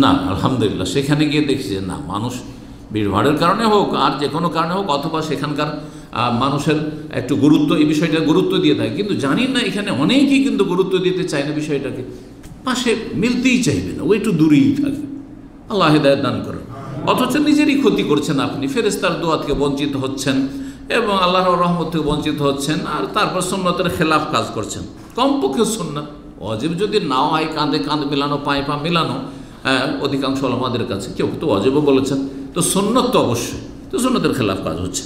না, আলহামদুলিল্লাহ সেখানে গিয়ে দেখছি যে না, মানুষ ভিড়ভাড়ের কারণে হোক আর যে কোনো কারণে হোক, অথবা সেখানকার মানুষের একটু গুরুত্ব, এই বিষয়টা গুরুত্ব দিয়ে থাকে। কিন্তু জানি না এখানে অনেকেই কিন্তু গুরুত্ব দিতে চায় না বিষয়টাকে, পাশে মিলতেই চাইবে না, ও একটু দূরেই থাকবে। আল্লাহ হিদায়াত দান করেন। অথচ নিজেরই ক্ষতি করছেন আপনি, ফেরেশতার দোয়া থেকে বঞ্চিত হচ্ছেন এবং আল্লাহর রহমত থেকে বঞ্চিত হচ্ছেন, আর তারপর সুন্নতের খেলাফ কাজ করছেন। কমপক্ষে সুন্নাত, ওয়াজিব যদি নাও হয়, কাঁধে কাঁধ মেলানো, পায়ে পা মেলানো, অধিকাংশ ওলামাদের কাছে, কেউ তো ওয়াজিবও বলেছেন। তো সুন্নত তো অবশ্যই, তো সুন্নতের খেলাফ কাজ হচ্ছে।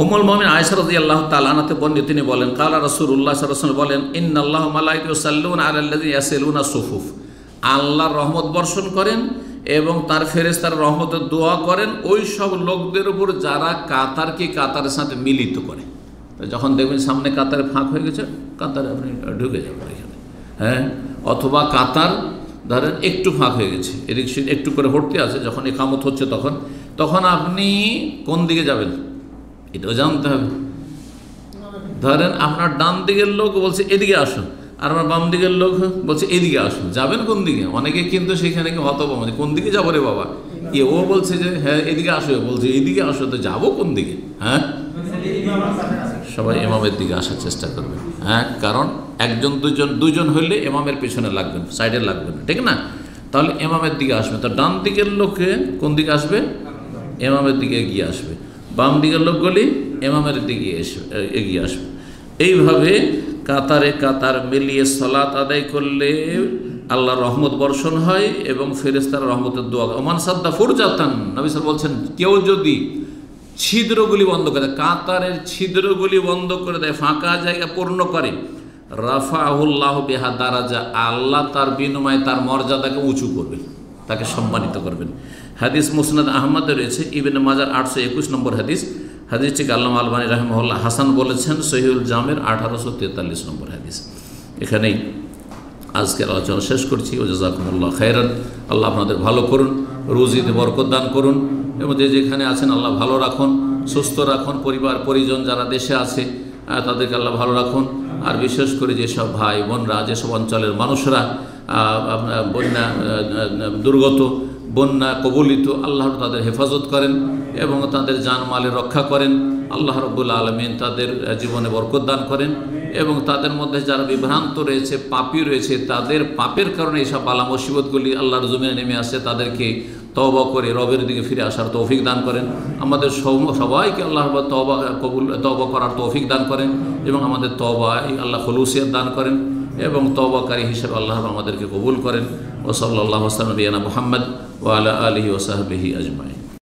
উম্মুল মুমিনিন আয়েশা রাদিয়াল্লাহু তাআলা আনহা বর্ণিত, তিনি বলেন কালা রাসূলুল্লাহ সাল্লাল্লাহু আলাইহি ওয়াসাল্লাম বলেন ইন্নাল্লাহা ওয়া মালাইকাতাহু ইউসাল্লুনা আলাল্লাযিনা ইয়াসিলুনা সুফুফ, আল্লাহর রহমত বর্ষণ করেন এবং তার ফেরেশতারা রহমতের দোয়া করেন ওই সব লোকদের উপর যারা কাতারকে কাতারের সাথে মিলিত করে। যখন দেখবেন সামনে কাতারে ফাঁক হয়ে গেছে, কাতারে আপনি ঢুকে যাবেন এখানে, হ্যাঁ, অথবা কাতার ধরেন একটু ফাঁক হয়ে গেছে, এদিক একটু করে হটতে আছে, যখন ইকামত হচ্ছে তখন আপনি কোন দিকে যাবেন এটাও জানতে হবে। ধরেন আপনার ডান দিকের লোক বলছে এদিকে আসুন, আর আমার বাম দিকের লোক বলছে এদিকে আসুন, যাবেন কোন দিকে? অনেকে কিন্তু সেখানে কি হতভম্ব, কোন দিকে যাবো রে বাবা, ও বলছে যে হ্যাঁ এদিকে আসো, বলছে এদিকে আসো, তো যাবো কোন দিকে? হ্যাঁ, সবাই ইমামের দিকে আসার চেষ্টা করবেন, হ্যাঁ, কারণ একজন দুজন হইলে ইমামের পেছনে লাগবেন, সাইডে লাগবেন, ঠিক না? তাহলে ইমামের দিকে আসবে। তো ডান দিকের লোকে কোন দিকে আসবে? ইমামের দিকে এগিয়ে আসবে। বাম দিকের লোকগুলি ইমামের দিকে এগিয়ে আসবে। এইভাবে কাতারে কাতার মিলিয়ে সালাত আদায় করলে আল্লাহর রহমত বর্ষণ হয় এবং ফেরেশতারা রহমতের দোয়া। ওমান সাদ্দা ফুরজাতান, নবী সাল্লাল্লাহু আলাইহি ওয়াসাল্লাম বলছেন, কেউ যদি ছিদ্রগুলি বন্ধ করে দেয়, কাতারের ছিদ্রগুলি বন্ধ করে দেয়, ফাঁকা জায়গা পূর্ণ করে, রাফাহুল্লাহু বিহা দারাজা, আল্লাহ তার বিনিময়ে তার মর্যাদাকে উঁচু করবেন, তাকে সম্মানিত করবেন। হাদিস মুসনাদ আহমদে রয়েছে, ইবনে মাজার 821 নম্বর হাদিস। হাদিসটিকে আল্লামা আলবানী রাহিমাহুল্লাহ হাসান বলেছেন, সহিহুল জামের 1843 নম্বর হাদিস। এখানেই আজকের আলোচনা শেষ করছি। ও জাযাকুমুল্লাহ খায়রান, আল্লাহ আপনাদের ভালো করুন, রুজিতে বরকত দান করুন এবং যেখানে আছেন আল্লাহ ভালো রাখুন, সুস্থ রাখুন, পরিবার পরিজন যারা দেশে আছে তাদেরকে আল্লাহ ভালো রাখুন। আর বিশেষ করে যেসব ভাই বোনরা, যেসব অঞ্চলের মানুষরা বন্যা দুর্গত, বন্যা কবলিত, আল্লাহ তাদের হেফাজত করেন এবং তাদের জানমালের রক্ষা করেন। আল্লাহ রাব্বুল আলামিন তাদের জীবনে বরকত দান করেন এবং তাদের মধ্যে যারা বিভ্রান্ত রয়েছে, পাপী রয়েছে, তাদের পাপের কারণে এইসব বালা মুসিবতগুলি আল্লাহর জমিনে নেমে আসে, তাদেরকে তওবা করে রবের দিকে ফিরে আসার তৌফিক দান করেন। আমাদের সবাইকে আল্লাহ তওবা করার তৌফিক দান করেন এবং আমাদের তওবায় আল্লাহ খুলুসিয়ত দান করেন এবং তওবাকারী হিসেবে আল্লাহ আমাদেরকে কবুল করেন। ওয়া সাল্লাল্লাহু আলা নবিয়িনা মুহাম্মদ ওয়া আলা আলিহি ওয়া সাহবিহি আজমাইন।